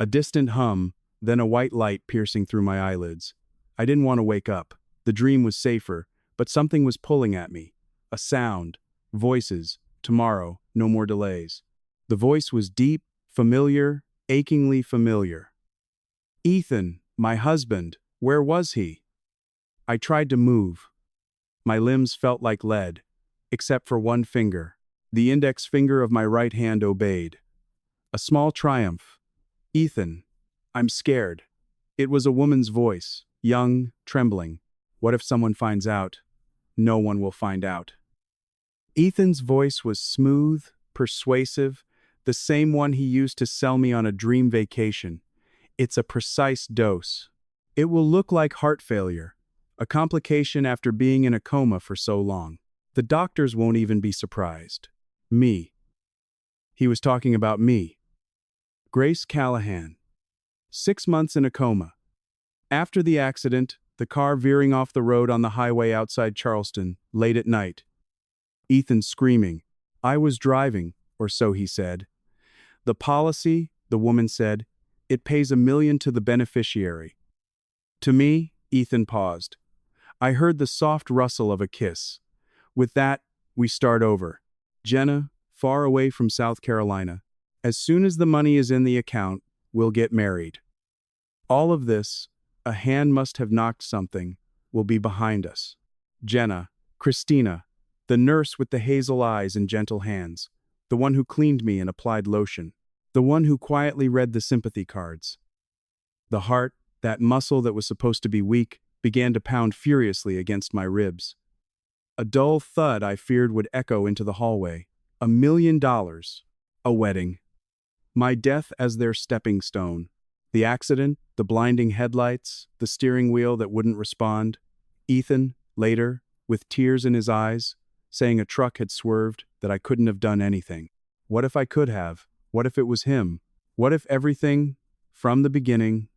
A distant hum, then a white light piercing through my eyelids. I didn't want to wake up. The dream was safer, but something was pulling at me. A sound. Voices. Tomorrow. No more delays. The voice was deep, familiar, achingly familiar. Ethan, my husband, where was he? I tried to move. My limbs felt like lead, except for one finger. The index finger of my right hand obeyed. A small triumph. Ethan, I'm scared. It was a woman's voice, young, trembling. What if someone finds out? No one will find out. Ethan's voice was smooth, persuasive, the same one he used to sell me on a dream vacation. It's a precise dose. It will look like heart failure, a complication after being in a coma for so long. The doctors won't even be surprised. Me. He was talking about me. Grace Callahan. 6 months in a coma. After the accident, the car veering off the road on the highway outside Charleston, late at night. Ethan screaming. I was driving, or so he said. The policy, the woman said, it pays $1 million to the beneficiary. To me, Ethan paused. I heard the soft rustle of a kiss. With that, we start over. Jenna, far away from South Carolina. As soon as the money is in the account, we'll get married. All of this, a hand must have knocked something, will be behind us. Jenna, Christina, the nurse with the hazel eyes and gentle hands, the one who cleaned me and applied lotion, the one who quietly read the sympathy cards. The heart, that muscle that was supposed to be weak, began to pound furiously against my ribs. A dull thud I feared would echo into the hallway. $1 million. A wedding. My death as their stepping stone. The accident, the blinding headlights, the steering wheel that wouldn't respond. Ethan, later, with tears in his eyes, saying a truck had swerved, that I couldn't have done anything. What if I could have? What if it was him? What if everything, from the beginning?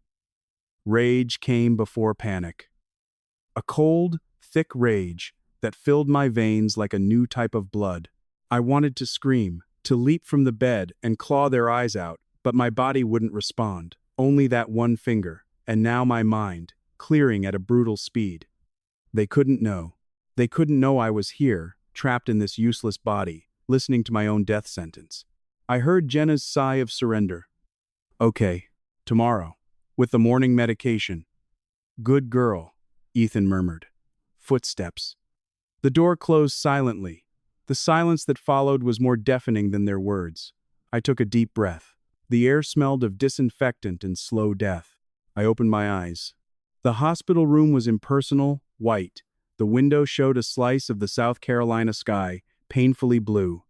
Rage came before panic. A cold, thick rage that filled my veins like a new type of blood. I wanted to scream, to leap from the bed and claw their eyes out, but my body wouldn't respond. Only that one finger, and now my mind, clearing at a brutal speed. They couldn't know. They couldn't know I was here, trapped in this useless body, listening to my own death sentence. I heard Jenna's sigh of surrender. Okay, tomorrow, with the morning medication. Good girl, Ethan murmured. Footsteps. The door closed silently. The silence that followed was more deafening than their words. I took a deep breath. The air smelled of disinfectant and slow death. I opened my eyes. The hospital room was impersonal, white. The window showed a slice of the South Carolina sky, painfully blue.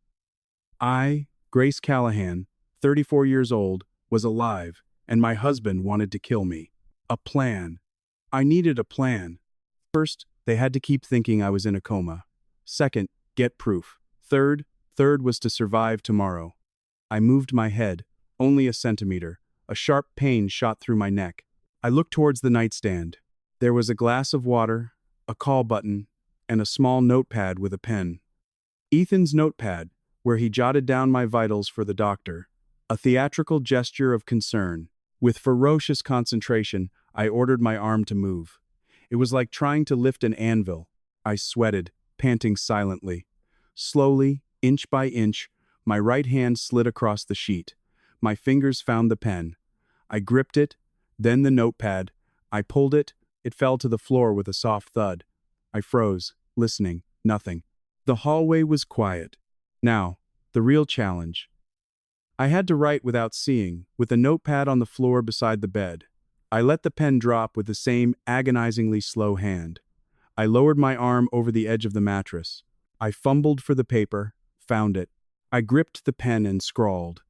I, Grace Callahan, 34 years old, was alive, and my husband wanted to kill me. A plan. I needed a plan. First, they had to keep thinking I was in a coma. Second, get proof. Third was to survive tomorrow. I moved my head, only a centimeter. A sharp pain shot through my neck. I looked towards the nightstand. There was a glass of water, a call button, and a small notepad with a pen. Ethan's notepad, where he jotted down my vitals for the doctor. A theatrical gesture of concern. With ferocious concentration, I ordered my arm to move. It was like trying to lift an anvil. I sweated, panting silently. Slowly, inch by inch, my right hand slid across the sheet. My fingers found the pen. I gripped it, then the notepad. I pulled it. It fell to the floor with a soft thud. I froze, listening. Nothing. The hallway was quiet. Now, the real challenge. I had to write without seeing, with a notepad on the floor beside the bed. I let the pen drop with the same agonizingly slow hand. I lowered my arm over the edge of the mattress. I fumbled for the paper, found it. I gripped the pen and scrawled.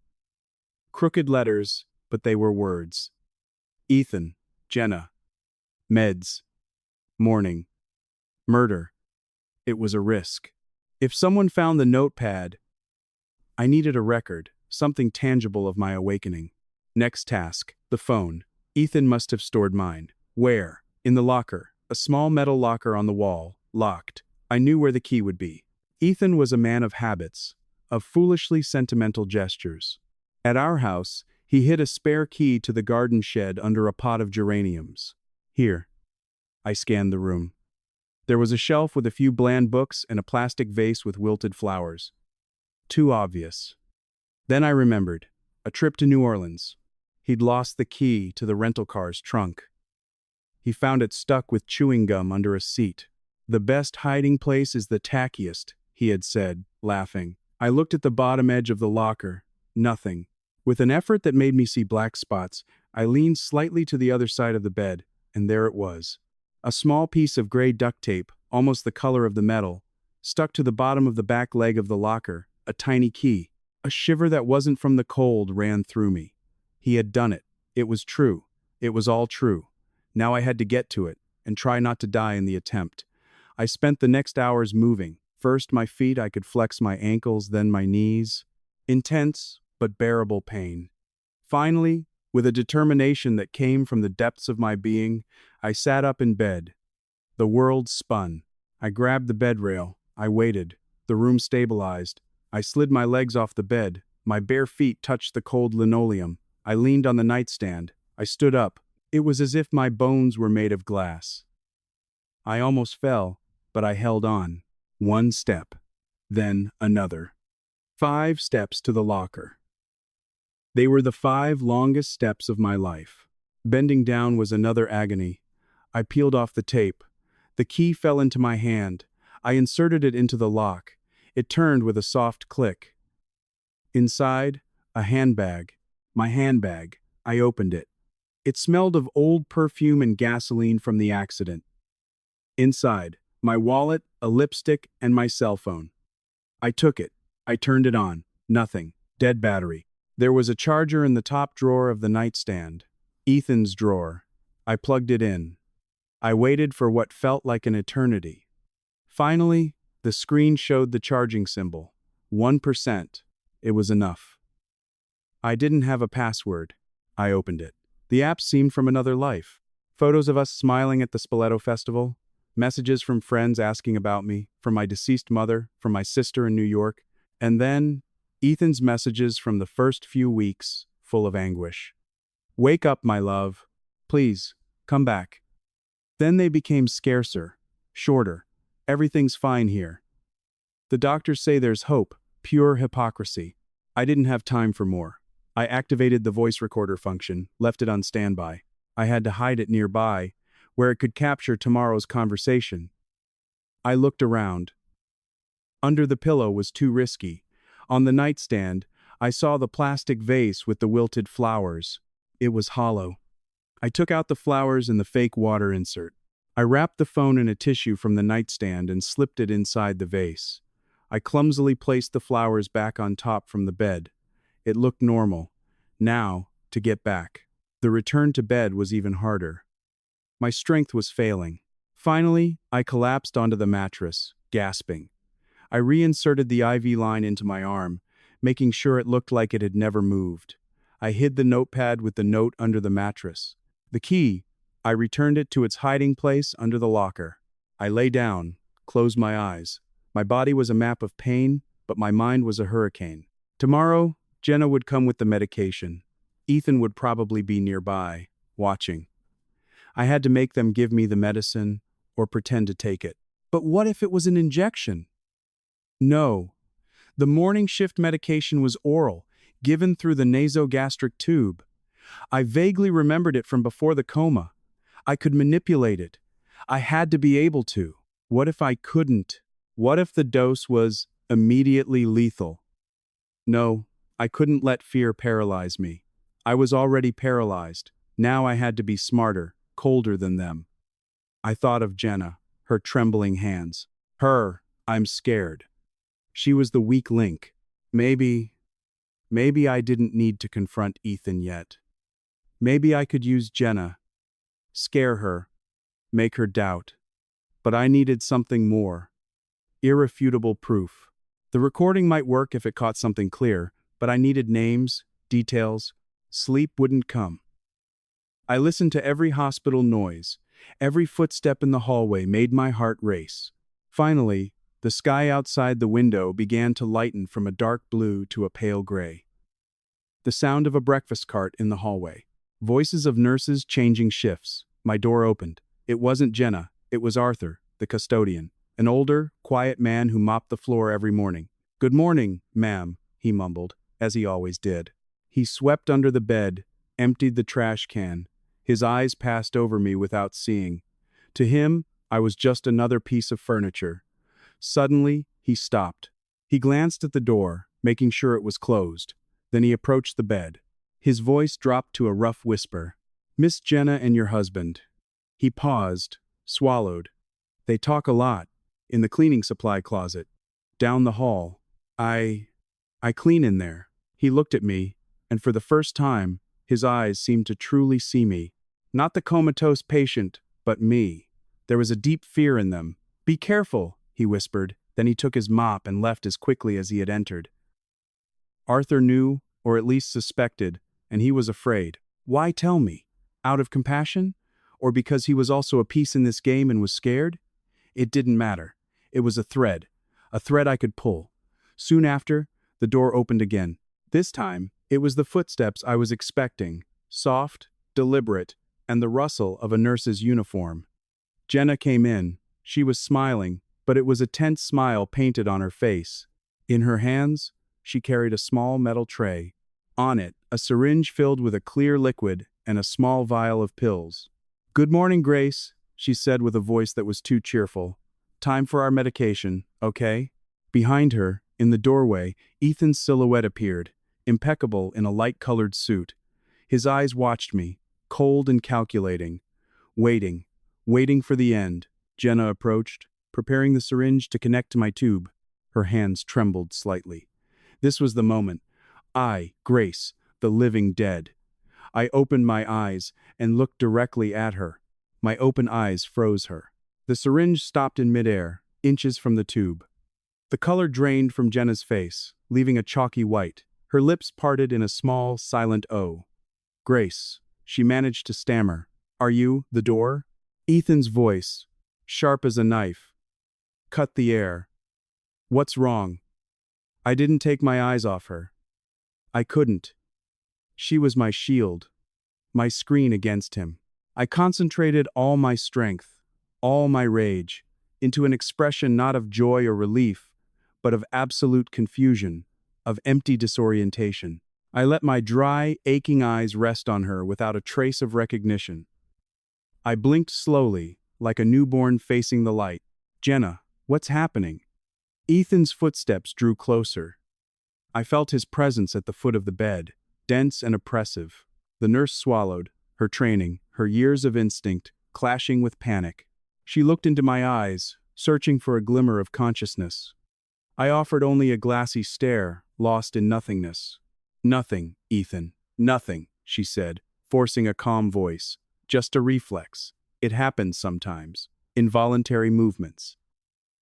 Crooked letters, but they were words. Ethan, Jenna. Meds. Morning. Murder. It was a risk. If someone found the notepad, I needed a record, something tangible of my awakening. Next task, the phone. Ethan must have stored mine. Where? In the locker. A small metal locker on the wall, locked. I knew where the key would be. Ethan was a man of habits, of foolishly sentimental gestures. At our house, He hid a spare key to the garden shed under a pot of geraniums. Here. I scanned the room. There was a shelf with a few bland books and a plastic vase with wilted flowers. Too obvious. Then I remembered. A trip to New Orleans. He'd lost the key to the rental car's trunk. He found it stuck with chewing gum under a seat. The best hiding place is the tackiest, he had said, laughing. I looked at the bottom edge of the locker. Nothing. With an effort that made me see black spots, I leaned slightly to the other side of the bed, and there it was. A small piece of gray duct tape, almost the color of the metal, stuck to the bottom of the back leg of the locker, a tiny key. A shiver that wasn't from the cold ran through me. He had done it. It was true. It was all true. Now I had to get to it, and try not to die in the attempt. I spent the next hours moving. First my feet, I could flex my ankles, then my knees. Intense, but bearable pain. Finally, with a determination that came from the depths of my being, I sat up in bed. The world spun. I grabbed the bed rail. I waited. The room stabilized. I slid my legs off the bed. My bare feet touched the cold linoleum. I leaned on the nightstand. I stood up. It was as if my bones were made of glass. I almost fell, but I held on. One step. Then another. 5 steps to the locker. They were the 5 longest steps of my life. Bending down was another agony. I peeled off the tape. The key fell into my hand. I inserted it into the lock. It turned with a soft click. Inside, a handbag. My handbag. I opened it. It smelled of old perfume and gasoline from the accident. Inside, my wallet, a lipstick, and my cell phone. I took it. I turned it on. Nothing. Dead battery. There was a charger in the top drawer of the nightstand. Ethan's drawer. I plugged it in. I waited for what felt like an eternity. Finally, the screen showed the charging symbol. 1%. It was enough. I didn't have a password. I opened it. The app seemed from another life. Photos of us smiling at the Spoleto Festival. Messages from friends asking about me, from my deceased mother, from my sister in New York. And then, Ethan's messages from the first few weeks, full of anguish. Wake up, my love. Please, come back. Then they became scarcer, shorter. Everything's fine here. The doctors say there's hope, pure hypocrisy. I didn't have time for more. I activated the voice recorder function, left it on standby. I had to hide it nearby, where it could capture tomorrow's conversation. I looked around. Under the pillow was too risky. On the nightstand, I saw the plastic vase with the wilted flowers. It was hollow. I took out the flowers and the fake water insert. I wrapped the phone in a tissue from the nightstand and slipped it inside the vase. I clumsily placed the flowers back on top from the bed. It looked normal. Now, to get back. The return to bed was even harder. My strength was failing. Finally, I collapsed onto the mattress, gasping. I reinserted the IV line into my arm, making sure it looked like it had never moved. I hid the notepad with the note under the mattress. The key, I returned it to its hiding place under the locker. I lay down, closed my eyes. My body was a map of pain, but my mind was a hurricane. Tomorrow, Jenna would come with the medication. Ethan would probably be nearby, watching. I had to make them give me the medicine or pretend to take it. But what if it was an injection? No. The morning shift medication was oral, given through the nasogastric tube. I vaguely remembered it from before the coma. I could manipulate it. I had to be able to. What if I couldn't? What if the dose was immediately lethal? No, I couldn't let fear paralyze me. I was already paralyzed. Now I had to be smarter, colder than them. I thought of Jenna, her trembling hands. Her, I'm scared. She was the weak link. Maybe I didn't need to confront Ethan yet. Maybe I could use Jenna, scare her, make her doubt. But I needed something more. Irrefutable proof. The recording might work if it caught something clear, but I needed names, details. Sleep wouldn't come. I listened to every hospital noise. Every footstep in the hallway made my heart race. Finally, the sky outside the window began to lighten from a dark blue to a pale gray. The sound of a breakfast cart in the hallway. Voices of nurses changing shifts. My door opened. It wasn't Jenna, it was Arthur, the custodian, an older, quiet man who mopped the floor every morning. "Good morning, ma'am," he mumbled, as he always did. He swept under the bed, emptied the trash can. His eyes passed over me without seeing. To him, I was just another piece of furniture. Suddenly, he stopped. He glanced at the door, making sure it was closed. Then he approached the bed. His voice dropped to a rough whisper. "Miss Jenna and your husband." He paused, swallowed. "They talk a lot. In the cleaning supply closet. Down the hall. I clean in there." He looked at me, and for the first time, his eyes seemed to truly see me. Not the comatose patient, but me. There was a deep fear in them. "Be careful," he whispered. Then he took his mop and left as quickly as he had entered. Arthur knew, or at least suspected, and he was afraid. Why tell me? Out of compassion? Or because he was also a piece in this game and was scared? It didn't matter. It was a thread I could pull. Soon after, the door opened again. This time, it was the footsteps I was expecting, soft, deliberate, and the rustle of a nurse's uniform. Jenna came in. She was smiling, but it was a tense smile painted on her face. In her hands, she carried a small metal tray. On it, a syringe filled with a clear liquid and a small vial of pills. "Good morning, Grace," she said with a voice that was too cheerful. "Time for our medication, okay?" Behind her, in the doorway, Ethan's silhouette appeared, impeccable in a light-colored suit. His eyes watched me, cold and calculating. Waiting for the end. Jenna approached, preparing the syringe to connect to my tube. Her hands trembled slightly. This was the moment. I, Grace, the living dead. I opened my eyes and looked directly at her. My open eyes froze her. The syringe stopped in midair, inches from the tube. The color drained from Jenna's face, leaving a chalky white. Her lips parted in a small, silent O. "Grace," she managed to stammer. "Are you the door?" Ethan's voice, sharp as a knife, cut the air. "What's wrong?" I didn't take my eyes off her. I couldn't. She was my shield, my screen against him. I concentrated all my strength, all my rage, into an expression not of joy or relief, but of absolute confusion, of empty disorientation. I let my dry, aching eyes rest on her without a trace of recognition. I blinked slowly, like a newborn facing the light. "Jenna, what's happening?" Ethan's footsteps drew closer. I felt his presence at the foot of the bed, dense and oppressive. The nurse swallowed, her training, her years of instinct, clashing with panic. She looked into my eyes, searching for a glimmer of consciousness. I offered only a glassy stare, lost in nothingness. "Nothing, Ethan, nothing," she said, forcing a calm voice. "Just a reflex. It happens sometimes. Involuntary movements."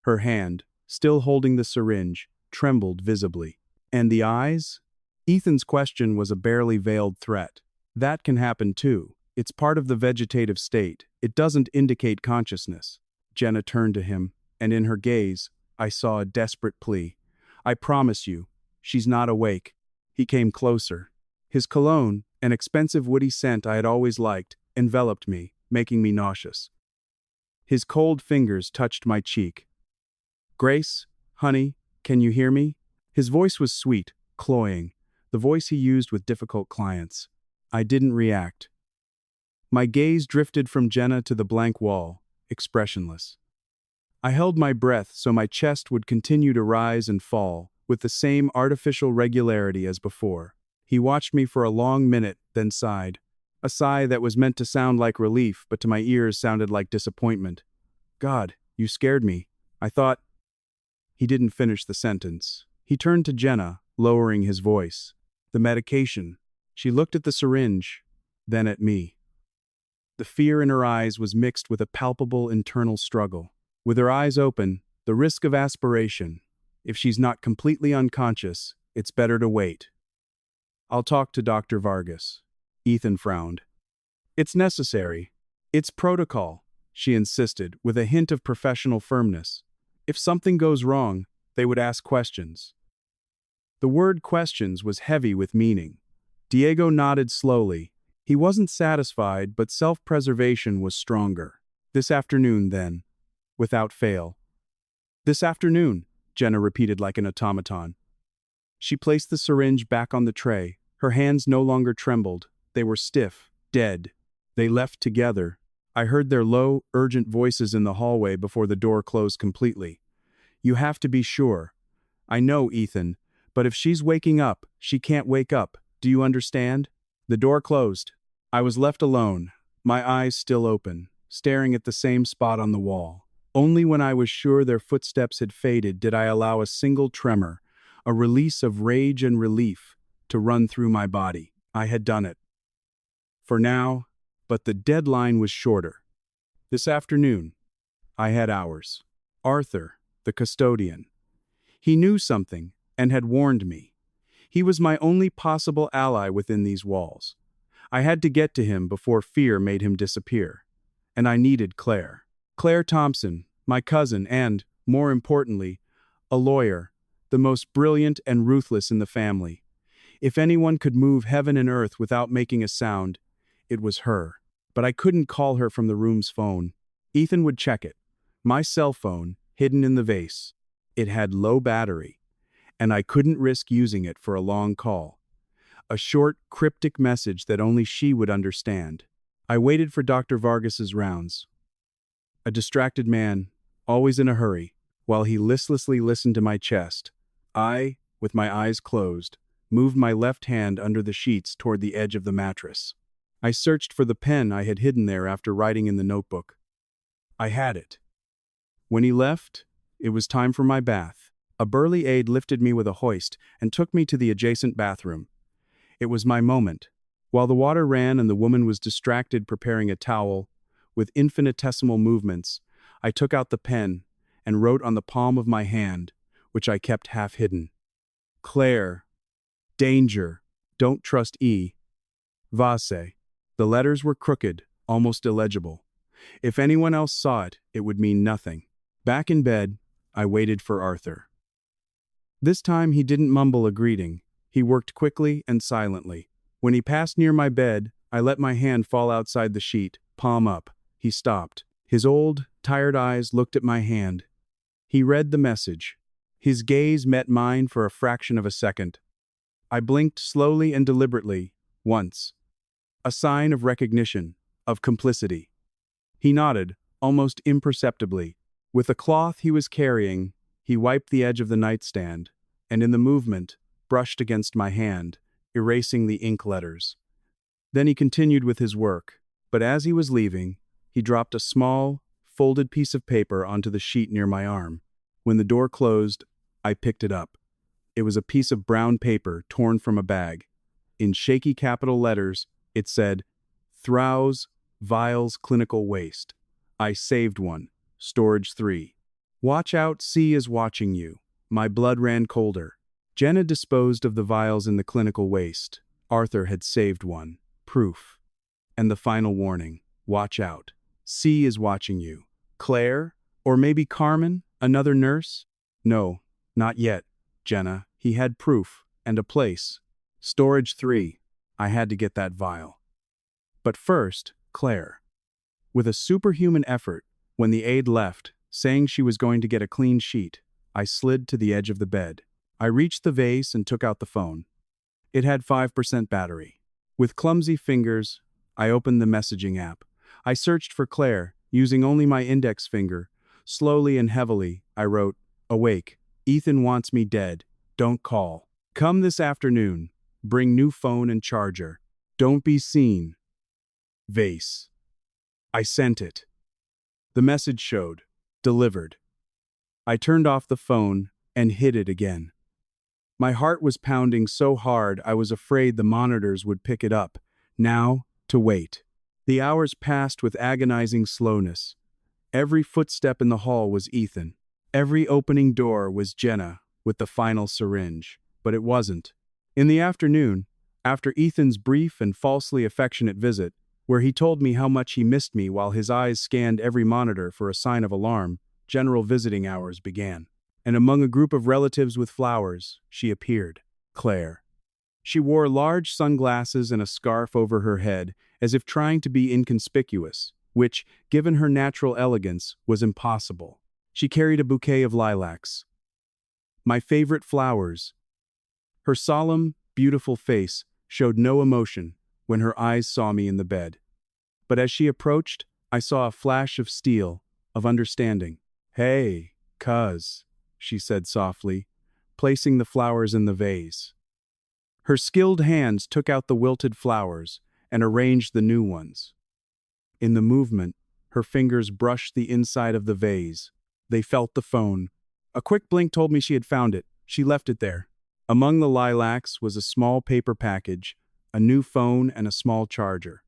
Her hand, still holding the syringe, trembled visibly. "And the eyes?" Ethan's question was a barely veiled threat. "That can happen too. It's part of the vegetative state. It doesn't indicate consciousness." Jenna turned to him, and in her gaze, I saw a desperate plea. "I promise you, she's not awake." He came closer. His cologne, an expensive woody scent I had always liked, enveloped me, making me nauseous. His cold fingers touched my cheek. "Grace, honey, can you hear me?" His voice was sweet, cloying, the voice he used with difficult clients. I didn't react. My gaze drifted from Jenna to the blank wall, expressionless. I held my breath so my chest would continue to rise and fall, with the same artificial regularity as before. He watched me for a long minute, then sighed. A sigh that was meant to sound like relief, but to my ears sounded like disappointment. "God, you scared me. I thought—" He didn't finish the sentence. He turned to Jenna, lowering his voice. "The medication." She looked at the syringe, then at me. The fear in her eyes was mixed with a palpable internal struggle. With her eyes open, the risk of aspiration. If she's not completely unconscious, it's better to wait. "I'll talk to Dr. Vargas." Ethan frowned. "It's necessary. It's protocol," she insisted, with a hint of professional firmness. If something goes wrong, they would ask questions. The word questions was heavy with meaning. Diego nodded slowly. He wasn't satisfied, but self-preservation was stronger. This afternoon, then. Without fail. This afternoon, Jenna repeated like an automaton. She placed the syringe back on the tray. Her hands no longer trembled. They were stiff, dead. They left together. I heard their low, urgent voices in the hallway before the door closed completely. You have to be sure. I know, Ethan, but if she's waking up, she can't wake up. Do you understand? The door closed. I was left alone, my eyes still open, staring at the same spot on the wall. Only when I was sure their footsteps had faded did I allow a single tremor, a release of rage and relief, to run through my body. I had done it. For now, but the deadline was shorter. This afternoon, I had hours. Arthur, the custodian. He knew something and had warned me. He was my only possible ally within these walls. I had to get to him before fear made him disappear. And I needed Claire. Claire Thompson, my cousin and, more importantly, a lawyer, the most brilliant and ruthless in the family. If anyone could move heaven and earth without making a sound, it was her. But I couldn't call her from the room's phone. Ethan would check it. My cell phone, hidden in the vase. It had low battery, and I couldn't risk using it for a long call. A short, cryptic message that only she would understand. I waited for Dr. Vargas's rounds. A distracted man, always in a hurry, while he listlessly listened to my chest. I, with my eyes closed, moved my left hand under the sheets toward the edge of the mattress. I searched for the pen I had hidden there after writing in the notebook. I had it. When he left, it was time for my bath. A burly aide lifted me with a hoist and took me to the adjacent bathroom. It was my moment. While the water ran and the woman was distracted preparing a towel, with infinitesimal movements, I took out the pen and wrote on the palm of my hand, which I kept half hidden. Claire. Danger. Don't trust E. Vase. The letters were crooked, almost illegible. If anyone else saw it, it would mean nothing. Back in bed, I waited for Arthur. This time he didn't mumble a greeting. He worked quickly and silently. When he passed near my bed, I let my hand fall outside the sheet, palm up. He stopped. His old, tired eyes looked at my hand. He read the message. His gaze met mine for a fraction of a second. I blinked slowly and deliberately, once. A sign of recognition, of complicity. He nodded, almost imperceptibly. With the cloth he was carrying, he wiped the edge of the nightstand, and in the movement, brushed against my hand, erasing the ink letters. Then he continued with his work, but as he was leaving, he dropped a small, folded piece of paper onto the sheet near my arm. When the door closed, I picked it up. It was a piece of brown paper torn from a bag. In shaky capital letters, it said, Throw's Vials Clinical Waste. I saved one. Storage 3. Watch out, C is watching you. My blood ran colder. Jenna disposed of the vials in the clinical waste. Arthur had saved one. Proof. And the final warning. Watch out. C is watching you. Claire? Or maybe Carmen? Another nurse? No, not yet, Jenna. He had proof. And a place. Storage 3. I had to get that vial. But first, Claire. With a superhuman effort, when the aide left, saying she was going to get a clean sheet, I slid to the edge of the bed. I reached the vase and took out the phone. It had 5% battery. With clumsy fingers, I opened the messaging app. I searched for Claire, using only my index finger. Slowly and heavily, I wrote, Awake. Ethan wants me dead. Don't call. Come this afternoon. Bring new phone and charger. Don't be seen. Vase. I sent it. The message showed. Delivered. I turned off the phone and hid it again. My heart was pounding so hard I was afraid the monitors would pick it up. Now, to wait. The hours passed with agonizing slowness. Every footstep in the hall was Ethan. Every opening door was Jenna with the final syringe. But it wasn't. In the afternoon, after Ethan's brief and falsely affectionate visit, where he told me how much he missed me while his eyes scanned every monitor for a sign of alarm, general visiting hours began. And among a group of relatives with flowers, she appeared. Claire. She wore large sunglasses and a scarf over her head, as if trying to be inconspicuous, which, given her natural elegance, was impossible. She carried a bouquet of lilacs, my favorite flowers. Her solemn, beautiful face showed no emotion when her eyes saw me in the bed. But as she approached, I saw a flash of steel, of understanding. "Hey, cuz," she said softly, placing the flowers in the vase. Her skilled hands took out the wilted flowers and arranged the new ones. In the movement, her fingers brushed the inside of the vase. They felt the phone. A quick blink told me she had found it. She left it there. Among the lilacs was a small paper package, a new phone, and a small charger.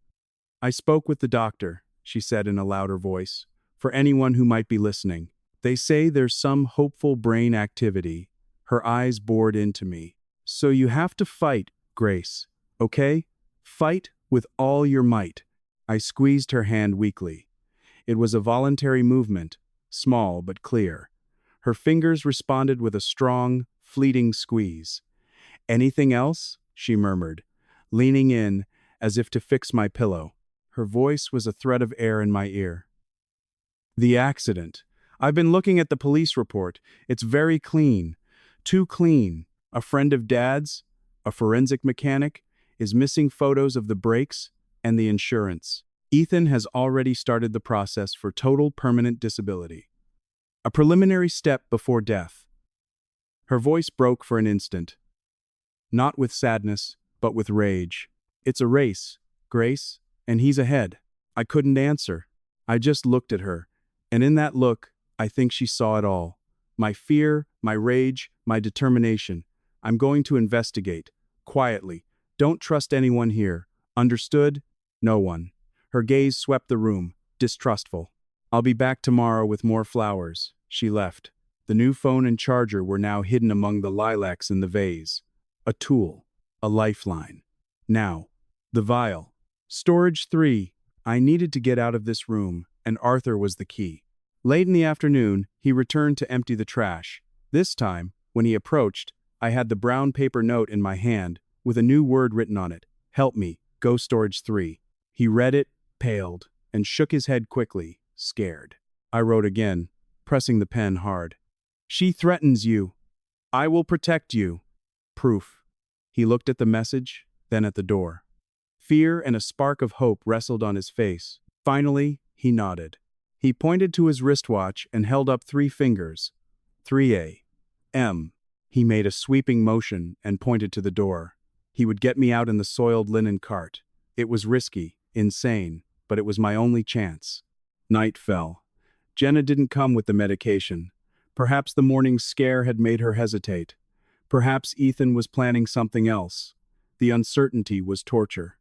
"I spoke with the doctor," she said in a louder voice, "for anyone who might be listening. They say there's some hopeful brain activity." Her eyes bored into me. "So you have to fight, Grace, okay? Fight with all your might." I squeezed her hand weakly. It was a voluntary movement, small but clear. Her fingers responded with a strong, fleeting squeeze. "Anything else?" she murmured, leaning in as if to fix my pillow. Her voice was a thread of air in my ear. "The accident. I've been looking at the police report. It's very clean. Too clean. A friend of Dad's, a forensic mechanic, is missing photos of the brakes and the insurance. Ethan has already started the process for total permanent disability. A preliminary step before death." Her voice broke for an instant, not with sadness, but with rage. "It's a race, Grace, and he's ahead." I couldn't answer. I just looked at her, and in that look, I think she saw it all. My fear, my rage, my determination. "I'm going to investigate. Quietly. Don't trust anyone here. Understood? No one." Her gaze swept the room, distrustful. "I'll be back tomorrow with more flowers." She left. The new phone and charger were now hidden among the lilacs in the vase. A tool. A lifeline. Now, the vial. Storage 3. I needed to get out of this room, and Arthur was the key. Late in the afternoon, he returned to empty the trash. This time, when he approached, I had the brown paper note in my hand, with a new word written on it. "Help me, go storage 3. He read it, paled, and shook his head quickly, scared. I wrote again, pressing the pen hard. "She threatens you. I will protect you. Proof." He looked at the message, then at the door. Fear and a spark of hope wrestled on his face. Finally, he nodded. He pointed to his wristwatch and held up 3 fingers. 3 a.m. He made a sweeping motion and pointed to the door. He would get me out in the soiled linen cart. It was risky, insane, but it was my only chance. Night fell. Jenna didn't come with the medication. Perhaps the morning's scare had made her hesitate. Perhaps Ethan was planning something else. The uncertainty was torture.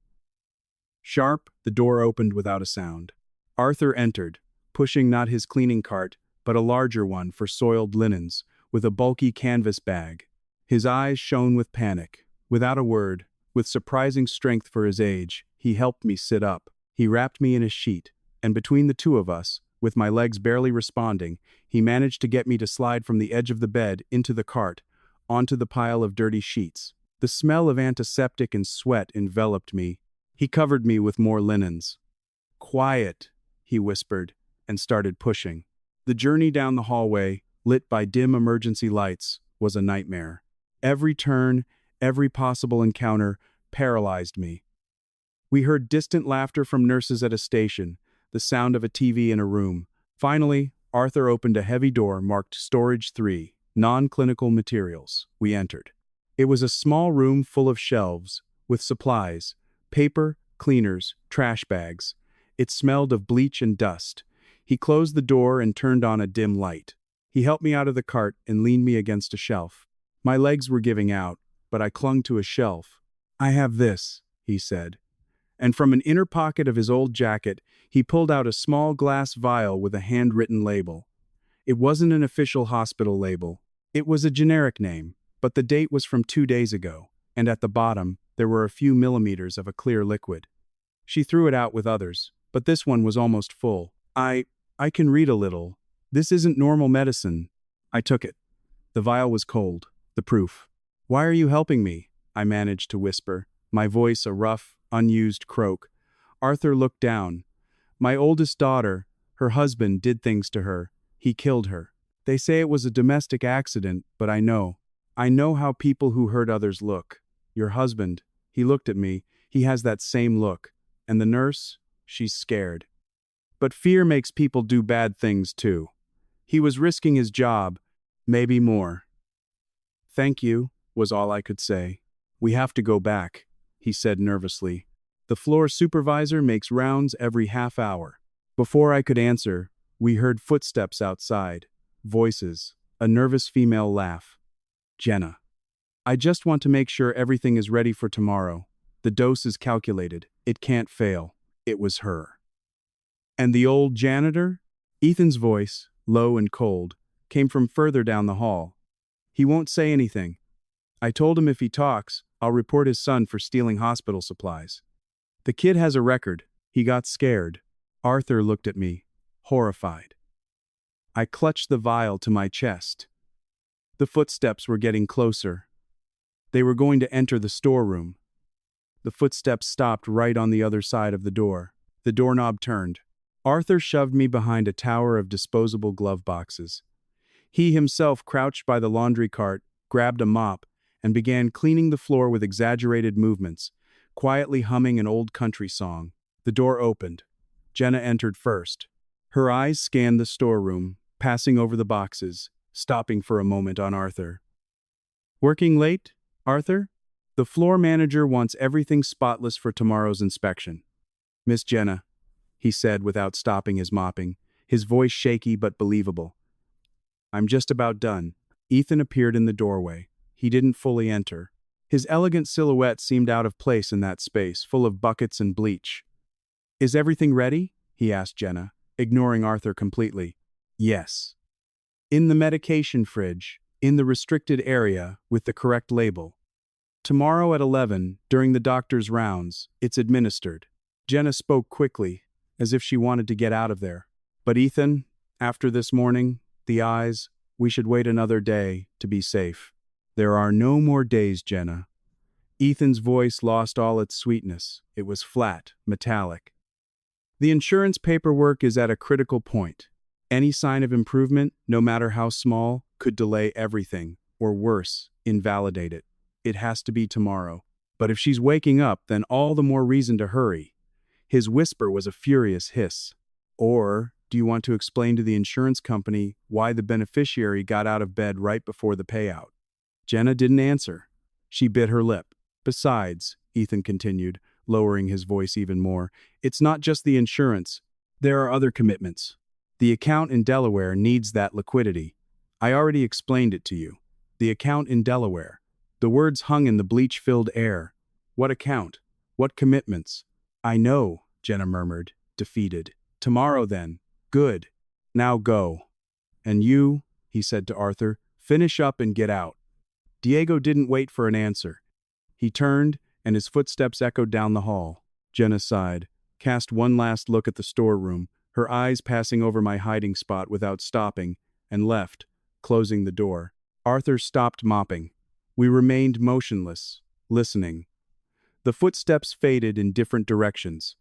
Sharp, the door opened without a sound. Arthur entered, pushing not his cleaning cart, but a larger one for soiled linens, with a bulky canvas bag. His eyes shone with panic. Without a word, with surprising strength for his age, he helped me sit up. He wrapped me in a sheet, and between the two of us, with my legs barely responding, he managed to get me to slide from the edge of the bed into the cart, onto the pile of dirty sheets. The smell of antiseptic and sweat enveloped me. He covered me with more linens. "Quiet," he whispered, and started pushing. The journey down the hallway, lit by dim emergency lights, was a nightmare. Every turn, every possible encounter, paralyzed me. We heard distant laughter from nurses at a station, the sound of a TV in a room. Finally, Arthur opened a heavy door marked Storage 3, Non-Clinical Materials. We entered. It was a small room full of shelves, with supplies, paper, cleaners, trash bags. It smelled of bleach and dust. He closed the door and turned on a dim light. He helped me out of the cart and leaned me against a shelf. My legs were giving out, but I clung to a shelf. "I have this," he said. And from an inner pocket of his old jacket, he pulled out a small glass vial with a handwritten label. It wasn't an official hospital label. It was a generic name, but the date was from 2 days ago, and at the bottom, there were a few millimeters of a clear liquid. She threw it out with others, but this one was almost full. I can read a little. This isn't normal medicine." I took it. The vial was cold. The proof. "Why are you helping me?" I managed to whisper, my voice a rough, unused croak. Arthur looked down. My oldest daughter, her husband did things to her. He killed her. They say it was a domestic accident, but I know. I know how people who hurt others look. Your husband, he looked at me, he has that same look. And the nurse, she's scared. But fear makes people do bad things too. He was risking his job, maybe more. Thank you, was all I could say. We have to go back, he said nervously. The floor supervisor makes rounds every half hour. Before I could answer, we heard footsteps outside, voices, a nervous female laugh. Jenna. I just want to make sure everything is ready for tomorrow. The dose is calculated. It can't fail. It was her. And the old janitor? Ethan's voice, low and cold, came from further down the hall. He won't say anything. I told him if he talks, I'll report his son for stealing hospital supplies. The kid has a record. He got scared. Arthur looked at me, horrified. I clutched the vial to my chest. The footsteps were getting closer. They were going to enter the storeroom. The footsteps stopped right on the other side of the door. The doorknob turned. Arthur shoved me behind a tower of disposable glove boxes. He himself crouched by the laundry cart, grabbed a mop, and began cleaning the floor with exaggerated movements, quietly humming an old country song. The door opened. Jenna entered first. Her eyes scanned the storeroom, passing over the boxes, stopping for a moment on Arthur. Working late, Arthur? The floor manager wants everything spotless for tomorrow's inspection. Miss Jenna, he said without stopping his mopping, his voice shaky but believable. I'm just about done. Ethan appeared in the doorway. He didn't fully enter. His elegant silhouette seemed out of place in that space, full of buckets and bleach. Is everything ready? He asked Jenna, ignoring Arthur completely. Yes. In the medication fridge, in the restricted area, with the correct label. Tomorrow at 11, during the doctor's rounds, it's administered. Jenna spoke quickly, as if she wanted to get out of there. But Ethan, after this morning, the eyes, we should wait another day to be safe. There are no more days, Jenna. Ethan's voice lost all its sweetness. It was flat, metallic. The insurance paperwork is at a critical point. Any sign of improvement, no matter how small, could delay everything, or worse, invalidate it. It has to be tomorrow. But if she's waking up, then all the more reason to hurry. His whisper was a furious hiss. Or, do you want to explain to the insurance company why the beneficiary got out of bed right before the payout? Jenna didn't answer. She bit her lip. Besides, Ethan continued, lowering his voice even more, it's not just the insurance. There are other commitments. The account in Delaware needs that liquidity. I already explained it to you. The account in Delaware. The words hung in the bleach-filled air. What account? What commitments? I know, Jenna murmured, defeated. Tomorrow then. Good. Now go. And you, he said to Arthur, finish up and get out. Diego didn't wait for an answer. He turned, and his footsteps echoed down the hall. Jenna sighed, cast one last look at the storeroom, her eyes passing over my hiding spot without stopping, and left, closing the door. Arthur stopped mopping. We remained motionless, listening. The footsteps faded in different directions.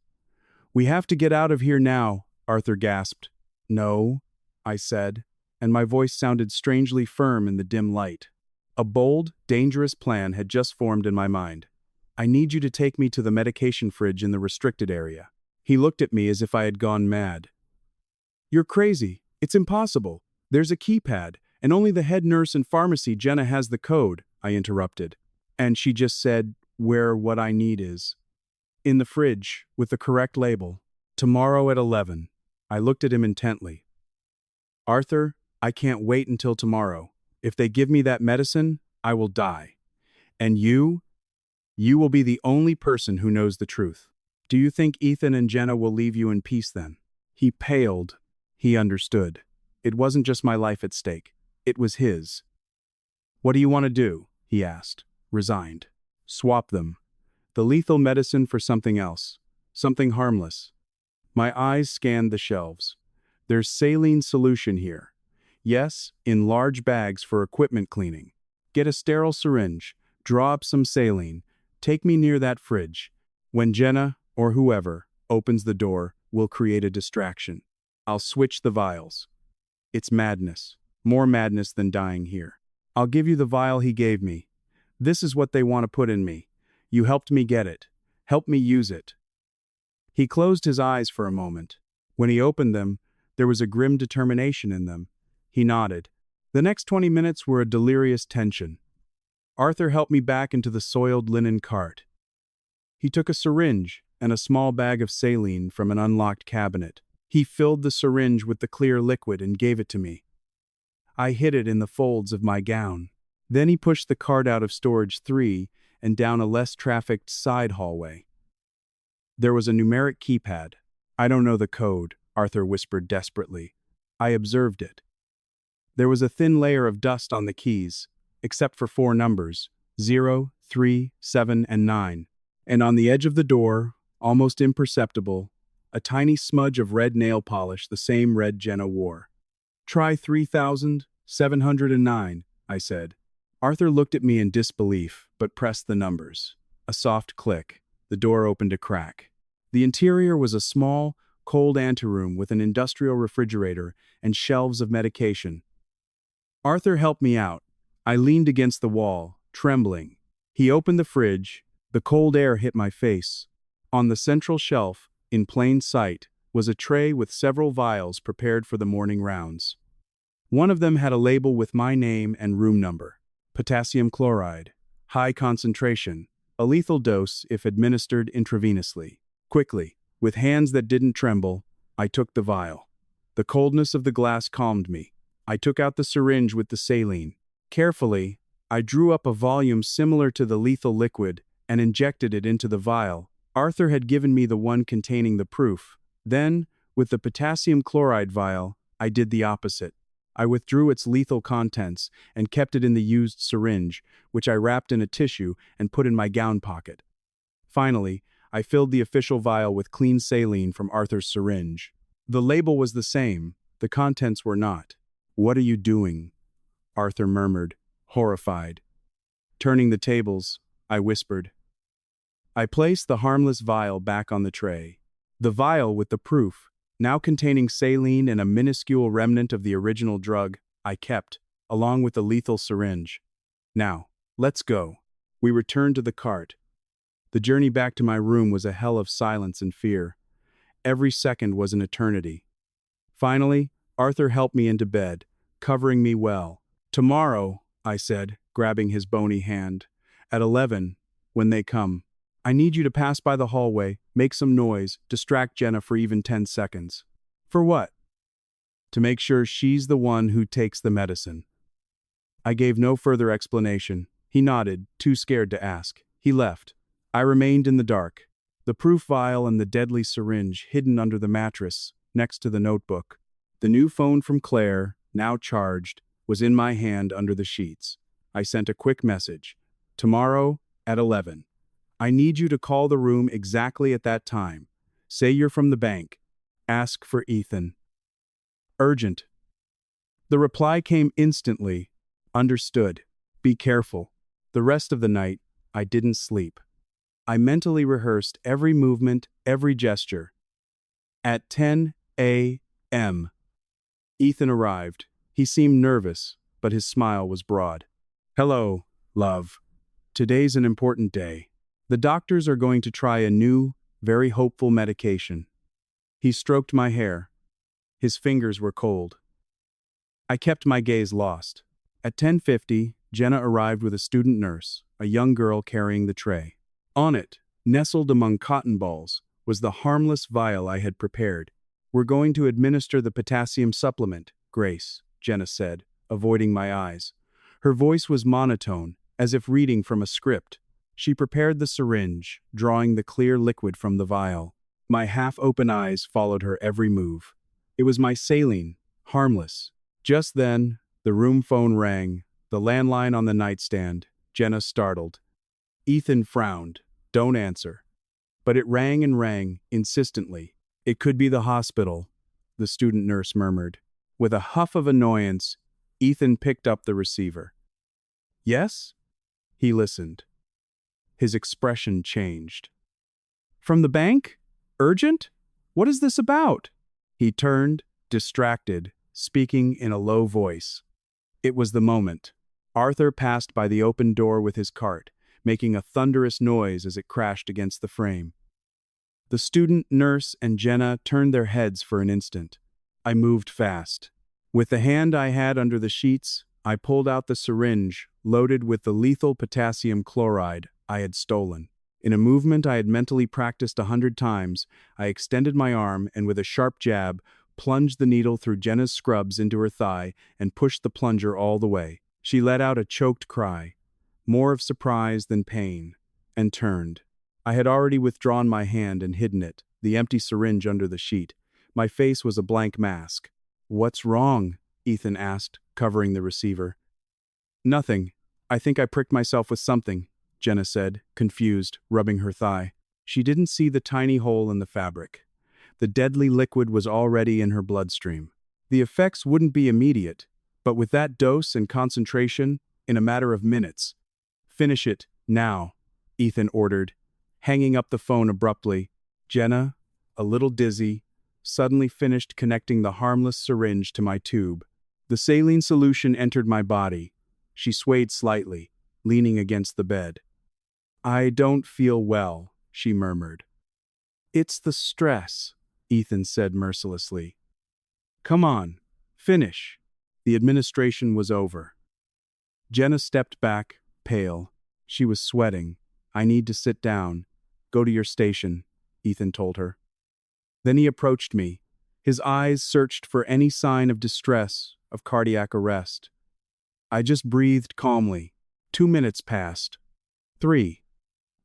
We have to get out of here now, Arthur gasped. No, I said, and my voice sounded strangely firm in the dim light. A bold, dangerous plan had just formed in my mind. I need you to take me to the medication fridge in the restricted area. He looked at me as if I had gone mad. You're crazy. It's impossible. There's a keypad, and only the head nurse and pharmacy Jenna has the code, I interrupted. And she just said where what I need is. In the fridge, with the correct label. Tomorrow at 11. I looked at him intently. Arthur, I can't wait until tomorrow. If they give me that medicine, I will die. And you will be the only person who knows the truth. Do you think Ethan and Jenna will leave you in peace then? He paled. He understood. It wasn't just my life at stake. It was his. What do you want to do? He asked, resigned. Swap them. The lethal medicine for something else. Something harmless. My eyes scanned the shelves. There's saline solution here. Yes, in large bags for equipment cleaning. Get a sterile syringe. Draw up some saline. Take me near that fridge. When Jenna, or whoever, opens the door, we'll create a distraction. I'll switch the vials. It's madness. More madness than dying here. I'll give you the vial he gave me. This is what they want to put in me. You helped me get it. Help me use it. He closed his eyes for a moment. When he opened them, there was a grim determination in them. He nodded. The next 20 minutes were a delirious tension. Arthur helped me back into the soiled linen cart. He took a syringe and a small bag of saline from an unlocked cabinet. He filled the syringe with the clear liquid and gave it to me. I hid it in the folds of my gown. Then he pushed the cart out of storage 3 and down a less trafficked side hallway. There was a numeric keypad. I don't know the code, Arthur whispered desperately. I observed it. There was a thin layer of dust on the keys, except for 4 numbers, 0, 3, 7, and 9. And on the edge of the door, almost imperceptible, a tiny smudge of red nail polish, the same red Jenna wore. Try 3,709, I said. Arthur looked at me in disbelief, but pressed the numbers. A soft click. The door opened a crack. The interior was a small, cold anteroom with an industrial refrigerator and shelves of medication. Arthur helped me out. I leaned against the wall, trembling. He opened the fridge. The cold air hit my face. On the central shelf, in plain sight, was a tray with several vials prepared for the morning rounds. One of them had a label with my name and room number. Potassium chloride. High concentration. A lethal dose if administered intravenously. Quickly, with hands that didn't tremble, I took the vial. The coldness of the glass calmed me. I took out the syringe with the saline. Carefully, I drew up a volume similar to the lethal liquid and injected it into the vial. Arthur had given me the one containing the proof. Then, with the potassium chloride vial, I did the opposite. I withdrew its lethal contents and kept it in the used syringe, which I wrapped in a tissue and put in my gown pocket. Finally, I filled the official vial with clean saline from Arthur's syringe. The label was the same, the contents were not. "What are you doing?" Arthur murmured, horrified. Turning the tables, I whispered. I placed the harmless vial back on the tray. The vial with the proof, now containing saline and a minuscule remnant of the original drug, I kept, along with the lethal syringe. Now, let's go. We returned to the cart. The journey back to my room was a hell of silence and fear. Every second was an eternity. Finally, Arthur helped me into bed, covering me well. "Tomorrow," I said, grabbing his bony hand, "at 11, when they come. I need you to pass by the hallway, make some noise, distract Jenna for even 10 seconds. For what? To make sure she's the one who takes the medicine." I gave no further explanation. He nodded, too scared to ask. He left. I remained in the dark. The proof vial and the deadly syringe hidden under the mattress, next to the notebook. The new phone from Claire, now charged, was in my hand under the sheets. I sent a quick message. "Tomorrow, at 11. I need you to call the room exactly at that time. Say you're from the bank. Ask for Ethan. Urgent." The reply came instantly. Understood. Be careful. The rest of the night, I didn't sleep. I mentally rehearsed every movement, every gesture. At 10 a.m. Ethan arrived. He seemed nervous, but his smile was broad. "Hello, love. Today's an important day. The doctors are going to try a new, very hopeful medication." He stroked my hair. His fingers were cold. I kept my gaze lost. At 10:50, Jenna arrived with a student nurse, a young girl carrying the tray. On it, nestled among cotton balls, was the harmless vial I had prepared. "We're going to administer the potassium supplement, Grace," Jenna said, avoiding my eyes. Her voice was monotone, as if reading from a script. She prepared the syringe, drawing the clear liquid from the vial. My half-open eyes followed her every move. It was my saline, harmless. Just then, the room phone rang, the landline on the nightstand. Jenna startled. Ethan frowned. "Don't answer." But it rang and rang, insistently. "It could be the hospital," the student nurse murmured. With a huff of annoyance, Ethan picked up the receiver. "Yes?" He listened. His expression changed. From the bank? Urgent? What is this about? He turned, distracted, speaking in a low voice. It was the moment. Arthur passed by the open door with his cart, making a thunderous noise as it crashed against the frame. The student, nurse, and Jenna turned their heads for an instant. I moved fast. With the hand I had under the sheets, I pulled out the syringe, loaded with the lethal potassium chloride I had stolen. In a movement I had mentally practiced 100 times, I extended my arm and with a sharp jab, plunged the needle through Jenna's scrubs into her thigh and pushed the plunger all the way. She let out a choked cry, more of surprise than pain, and turned. I had already withdrawn my hand and hidden it, the empty syringe under the sheet. My face was a blank mask. "What's wrong?" Ethan asked, covering the receiver. "Nothing. I think I pricked myself with something," Jenna said, confused, rubbing her thigh. She didn't see the tiny hole in the fabric. The deadly liquid was already in her bloodstream. The effects wouldn't be immediate, but with that dose and concentration, in a matter of minutes. "Finish it, now," Ethan ordered, hanging up the phone abruptly. Jenna, a little dizzy, suddenly finished connecting the harmless syringe to my tube. The saline solution entered my body. She swayed slightly, leaning against the bed. "I don't feel well," she murmured. "It's the stress," Ethan said mercilessly. "Come on, finish." The administration was over. Jenna stepped back, pale. She was sweating. "I need to sit down. Go to your station," Ethan told her. Then he approached me. His eyes searched for any sign of distress, of cardiac arrest. I just breathed calmly. 2 minutes passed. 3.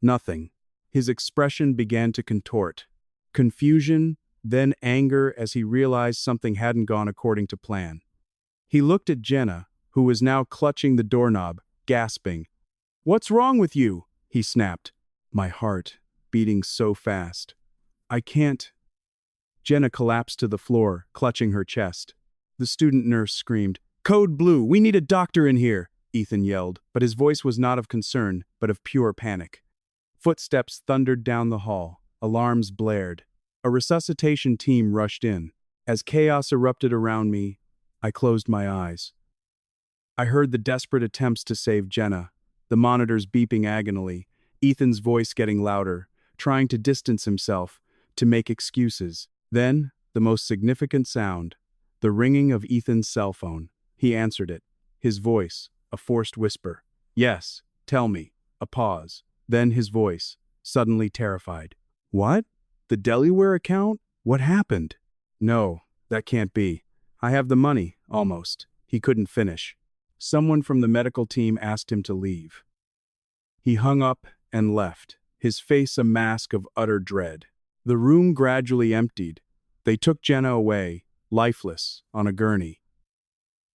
Nothing. His expression began to contort. Confusion, then anger as he realized something hadn't gone according to plan. He looked at Jenna, who was now clutching the doorknob, gasping. "What's wrong with you?" he snapped. My heart, beating so fast. "I can't." Jenna collapsed to the floor, clutching her chest. The student nurse screamed, "Code Blue, we need a doctor in here," Ethan yelled, but his voice was not of concern, but of pure panic. Footsteps thundered down the hall. Alarms blared. A resuscitation team rushed in. As chaos erupted around me, I closed my eyes. I heard the desperate attempts to save Jenna, the monitors beeping agonally, Ethan's voice getting louder, trying to distance himself, to make excuses. Then, the most significant sound, the ringing of Ethan's cell phone. He answered it. His voice, a forced whisper. "Yes, tell me." A pause. Then his voice, suddenly terrified. "What? The Delaware account? What happened?" "No, that can't be. I have the money, almost." He couldn't finish. Someone from the medical team asked him to leave. He hung up and left, his face a mask of utter dread. The room gradually emptied. They took Jenna away, lifeless, on a gurney.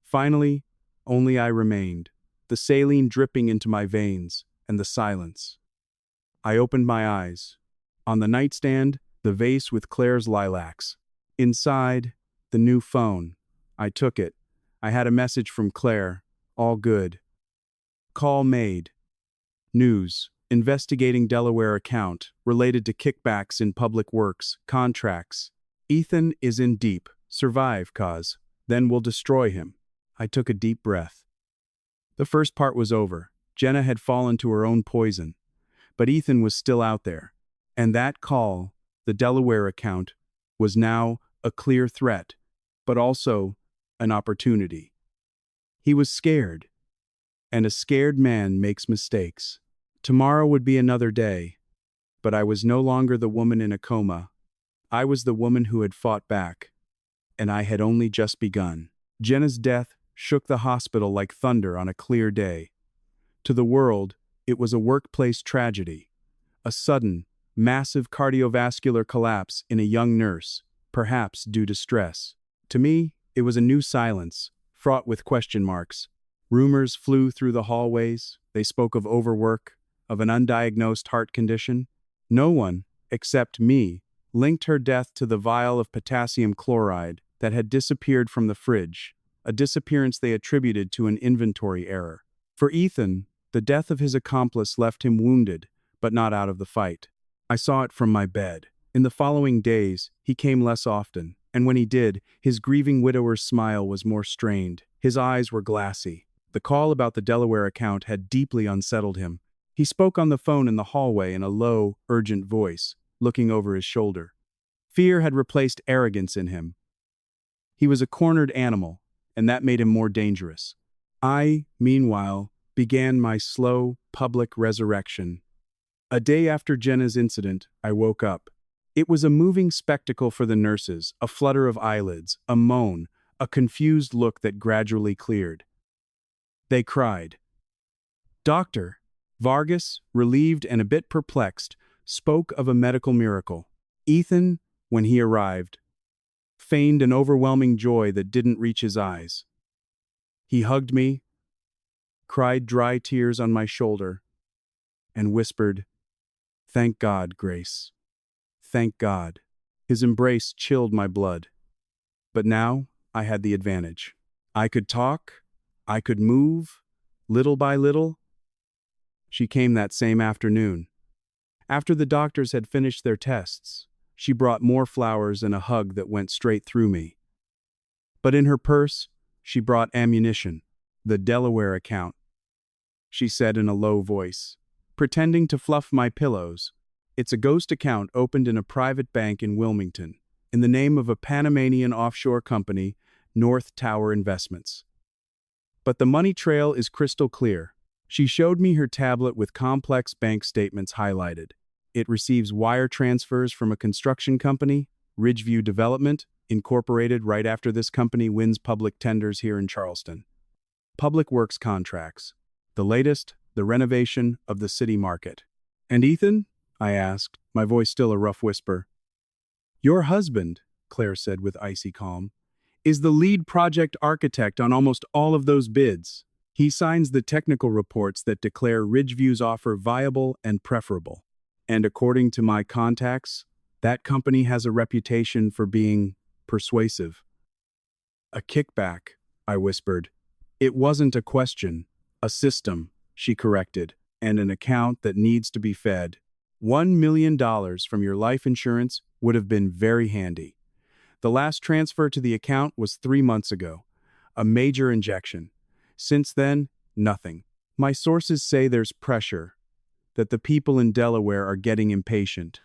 Finally, only I remained, the saline dripping into my veins, and the silence. I opened my eyes. On the nightstand, the vase with Claire's lilacs. Inside, the new phone. I took it. I had a message from Claire. All good. Call made. News. Investigating Delaware account related to kickbacks in public works, contracts. Ethan is in deep. Survive, cause. Then we'll destroy him. I took a deep breath. The first part was over. Jenna had fallen to her own poison. But Ethan was still out there. And that call, the Delaware account, was now a clear threat, but also an opportunity. He was scared. And a scared man makes mistakes. Tomorrow would be another day. But I was no longer the woman in a coma. I was the woman who had fought back. And I had only just begun. Jenna's death shook the hospital like thunder on a clear day. To the world, it was a workplace tragedy. A sudden, massive cardiovascular collapse in a young nurse, perhaps due to stress. To me, it was a new silence, fraught with question marks. Rumors flew through the hallways. They spoke of overwork, of an undiagnosed heart condition. No one, except me, linked her death to the vial of potassium chloride that had disappeared from the fridge, a disappearance they attributed to an inventory error. For Ethan, The death of his accomplice left him wounded, but not out of the fight. I saw it from my bed. In the following days, he came less often, and when he did, his grieving widower's smile was more strained. His eyes were glassy. The call about the Delaware account had deeply unsettled him. He spoke on the phone in the hallway in a low, urgent voice, looking over his shoulder. Fear had replaced arrogance in him. He was a cornered animal, and that made him more dangerous. I, meanwhile, began my slow, public resurrection. A day after Jenna's incident, I woke up. It was a moving spectacle for the nurses, a flutter of eyelids, a moan, a confused look that gradually cleared. They cried. Doctor Vargas, relieved and a bit perplexed, spoke of a medical miracle. Ethan, when he arrived, feigned an overwhelming joy that didn't reach his eyes. He hugged me, cried dry tears on my shoulder, and whispered, "Thank God, Grace. Thank God." His embrace chilled my blood. But now I had the advantage. I could talk, I could move, little by little. She came that same afternoon. After the doctors had finished their tests, she brought more flowers and a hug that went straight through me. But in her purse, she brought ammunition, the Delaware account. She said in a low voice, pretending to fluff my pillows, "It's a ghost account opened in a private bank in Wilmington, in the name of a Panamanian offshore company, North Tower Investments. But the money trail is crystal clear." She showed me her tablet with complex bank statements highlighted. It receives wire transfers from a construction company, Ridgeview Development, incorporated right after this company wins public tenders here in Charleston. Public works contracts. The latest, the renovation of the city market. "And Ethan?" I asked, my voice still a rough whisper. "Your husband," Claire said with icy calm, "is the lead project architect on almost all of those bids. He signs the technical reports that declare Ridgeview's offer viable and preferable. And according to my contacts, that company has a reputation for being persuasive." "A kickback," I whispered. "It wasn't a question, a system," she corrected, "and an account that needs to be fed. $1 million from your life insurance would have been very handy. The last transfer to the account was 3 months ago. A major injection. Since then, nothing. My sources say there's pressure, that the people in Delaware are getting impatient."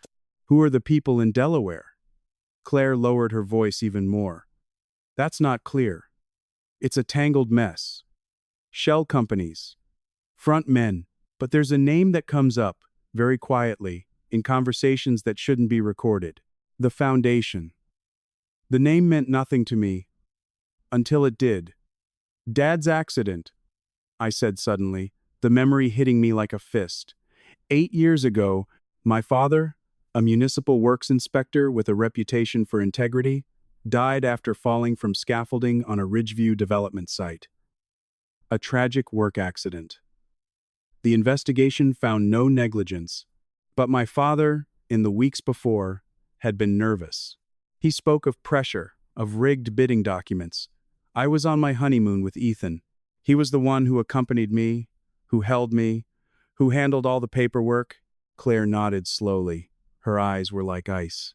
"Who are the people in Delaware?" Claire lowered her voice even more. "That's not clear. It's a tangled mess. Shell companies, front men, but there's a name that comes up, very quietly, in conversations that shouldn't be recorded. The Foundation. The name meant nothing to me, until it did. Dad's accident," I said suddenly, the memory hitting me like a fist. 8 years ago, my father, a municipal works inspector with a reputation for integrity, died after falling from scaffolding on a Ridgeview development site. A tragic work accident. The investigation found no negligence, but my father, in the weeks before, had been nervous. He spoke of pressure, of rigged bidding documents. I was on my honeymoon with Ethan. He was the one who accompanied me, who held me, who handled all the paperwork. Claire nodded slowly. Her eyes were like ice.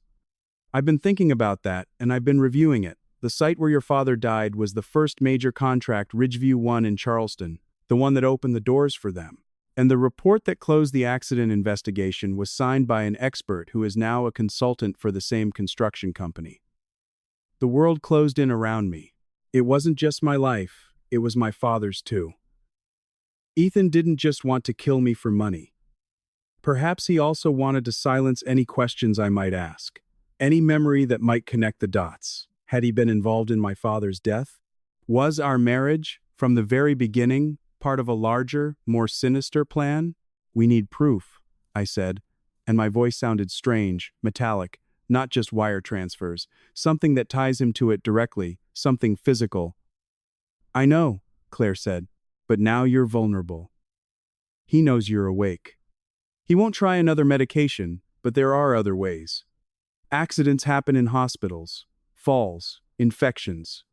"I've been thinking about that, and I've been reviewing it. The site where your father died was the first major contract Ridgeview won in Charleston, the one that opened the doors for them. And the report that closed the accident investigation was signed by an expert who is now a consultant for the same construction company. The world closed in around me. It wasn't just my life, it was my father's too. Ethan didn't just want to kill me for money. Perhaps he also wanted to silence any questions I might ask, any memory that might connect the dots. Had he been involved in my father's death? Was our marriage, from the very beginning, part of a larger, more sinister plan? "We need proof," I said, and my voice sounded strange, metallic, not just wire transfers, something that ties him to it directly, something physical. "I know," Claire said, "but now you're vulnerable. He knows you're awake. He won't try another medication, but there are other ways. Accidents happen in hospitals, falls, infections."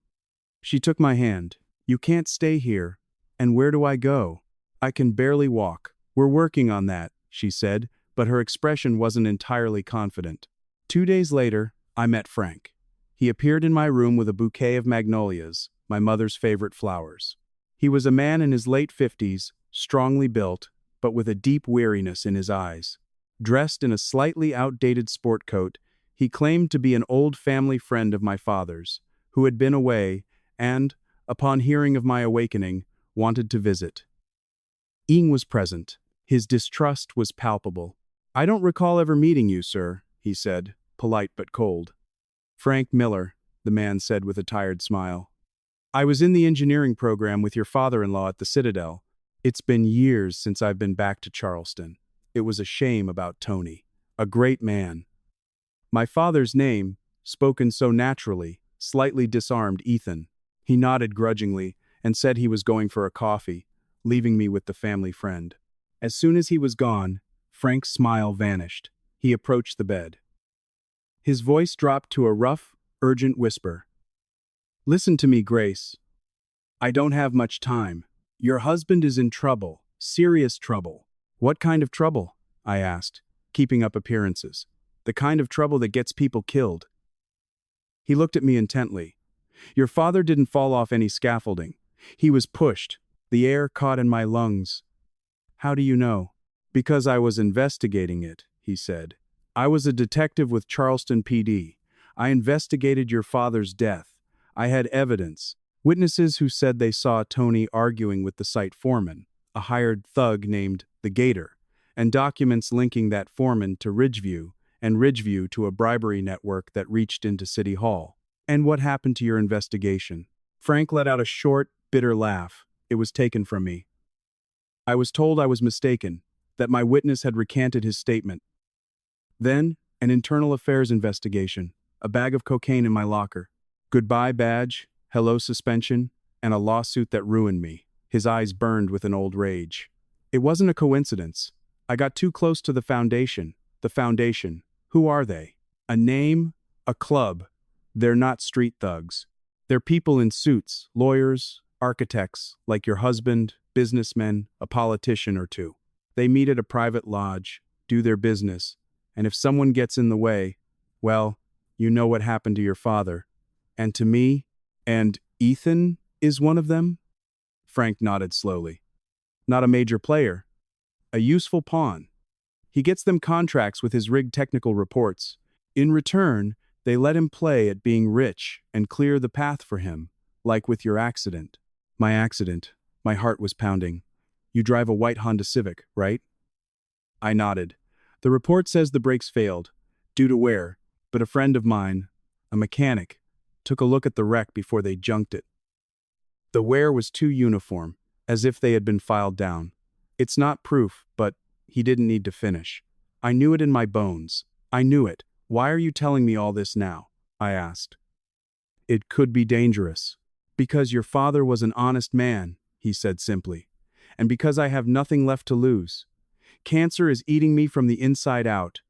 She took my hand. "You can't stay here. And where do I go?" I can barely walk. We're working on that, she said, but her expression wasn't entirely confident. 2 days later, I met Frank. He appeared in my room with a bouquet of magnolias, my mother's favorite flowers. He was a man in his late 50s, strongly built, but with a deep weariness in his eyes. Dressed in a slightly outdated sport coat, he claimed to be an old family friend of my father's, who had been away and, upon hearing of my awakening, wanted to visit. Ing was present. His distrust was palpable. "I don't recall ever meeting you, sir," he said, polite but cold. "Frank Miller," the man said with a tired smile. "I was in the engineering program with your father-in-law at the Citadel. It's been years since I've been back to Charleston. It was a shame about Tony. A great man." My father's name, spoken so naturally, slightly disarmed Ethan. He nodded grudgingly and said he was going for a coffee, leaving me with the family friend. As soon as he was gone, Frank's smile vanished. He approached the bed. His voice dropped to a rough, urgent whisper. "Listen to me, Grace. I don't have much time. Your husband is in trouble, serious trouble." "What kind of trouble?" I asked, keeping up appearances. "The kind of trouble that gets people killed." He looked at me intently. "Your father didn't fall off any scaffolding. He was pushed. The air caught in my lungs." "How do you know?" "Because I was investigating it," he said. "I was a detective with Charleston PD. I investigated your father's death. I had evidence. Witnesses who said they saw Tony arguing with the site foreman, a hired thug named the Gator, and documents linking that foreman to Ridgeview, and Ridgeview to a bribery network that reached into City Hall." "And what happened to your investigation?" Frank let out a short, bitter laugh. It was taken from me. "I was told I was mistaken, that my witness had recanted his statement. Then, an internal affairs investigation, a bag of cocaine in my locker. Goodbye badge, hello suspension, and a lawsuit that ruined me." His eyes burned with an old rage. "It wasn't a coincidence. I got too close to the Foundation. The Foundation. Who are they? A name? A club. They're not street thugs. They're people in suits, lawyers, architects, like your husband, businessmen, a politician or two. They meet at a private lodge, do their business, and if someone gets in the way, well, you know what happened to your father. And to me, and Ethan is one of them?" Frank nodded slowly. "Not a major player. A useful pawn. He gets them contracts with his rigged technical reports. In return, they let him play at being rich and clear the path for him, like with your accident." "My accident." My heart was pounding. "You drive a white Honda Civic, right?" I nodded. "The report says the brakes failed, due to wear, but a friend of mine, a mechanic, took a look at the wreck before they junked it. The wear was too uniform, as if they had been filed down. It's not proof, but he didn't need to finish. I knew it in my bones. I knew it. Why are you telling me all this now?" I asked. "It could be dangerous." "Because your father was an honest man," he said simply. "And because I have nothing left to lose. Cancer is eating me from the inside out.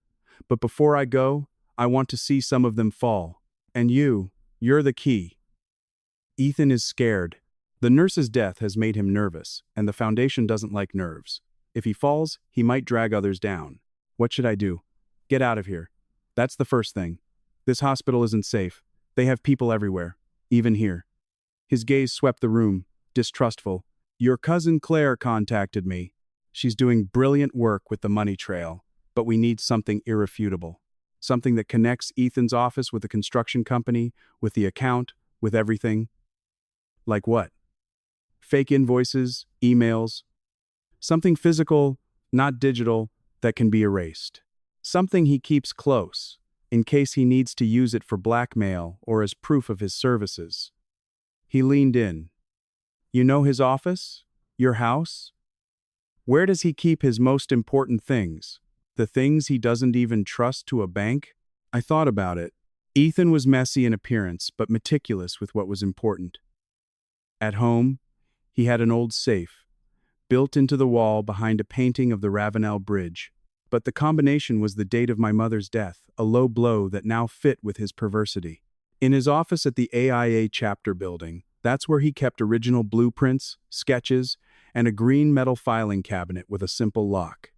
But before I go, I want to see some of them fall. And you're the key." Ethan is scared. The nurse's death has made him nervous, and the Foundation doesn't like nerves. If he falls, he might drag others down. What should I do? Get out of here. That's the first thing. This hospital isn't safe. They have people everywhere, even here. His gaze swept the room, distrustful. "Your cousin Claire contacted me. She's doing brilliant work with the money trail, but we need something irrefutable. Something that connects Ethan's office with the construction company, with the account, with everything." "Like what?" "Fake invoices, emails. Something physical, not digital, that can be erased. Something he keeps close, in case he needs to use it for blackmail or as proof of his services." He leaned in. "You know his office? Your house? Where does he keep his most important things? The things he doesn't even trust to a bank?" I thought about it. Ethan was messy in appearance, but meticulous with what was important. At home, he had an old safe, built into the wall behind a painting of the Ravenel Bridge. But the combination was the date of my mother's death, a low blow that now fit with his perversity. In his office at the AIA chapter building, that's where he kept original blueprints, sketches, and a green metal filing cabinet with a simple lock.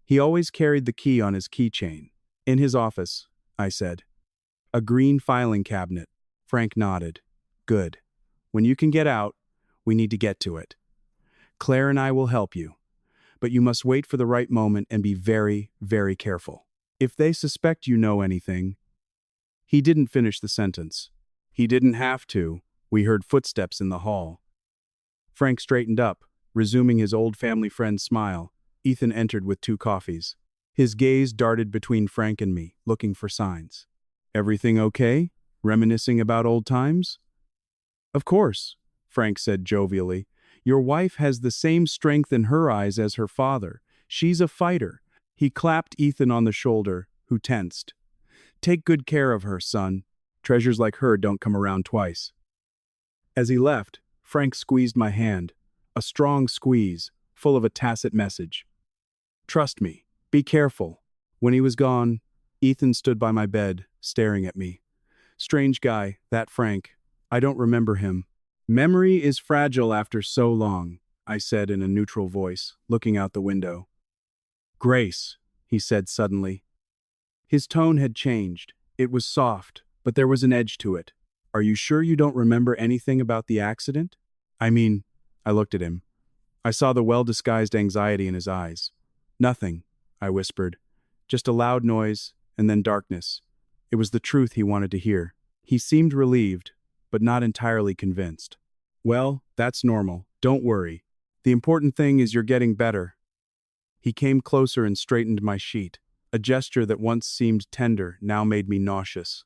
He always carried the key on his keychain. In his office, I said. A green filing cabinet. Frank nodded. Good. When you can get out, we need to get to it. Claire and I will help you. But you must wait for the right moment and be very, very careful. If they suspect you know anything... He didn't finish the sentence. He didn't have to. We heard footsteps in the hall. Frank straightened up, resuming his old family friend's smile. Ethan entered with 2 coffees. His gaze darted between Frank and me, looking for signs. Everything okay? Reminiscing about old times? Of course, Frank said jovially. Your wife has the same strength in her eyes as her father. She's a fighter. He clapped Ethan on the shoulder, who tensed. Take good care of her, son. Treasures like her don't come around twice. As he left, Frank squeezed my hand, a strong squeeze, full of a tacit message. Trust me. Be careful. When he was gone, Ethan stood by my bed, staring at me. Strange guy, that Frank. I don't remember him. Memory is fragile after so long, I said in a neutral voice, looking out the window. Grace, he said suddenly. His tone had changed. It was soft, but there was an edge to it. Are you sure you don't remember anything about the accident? I looked at him. I saw the well-disguised anxiety in his eyes. Nothing, I whispered. Just a loud noise, and then darkness. It was the truth he wanted to hear. He seemed relieved, but not entirely convinced. Well, that's normal. Don't worry. The important thing is you're getting better. He came closer and straightened my sheet. A gesture that once seemed tender now made me nauseous.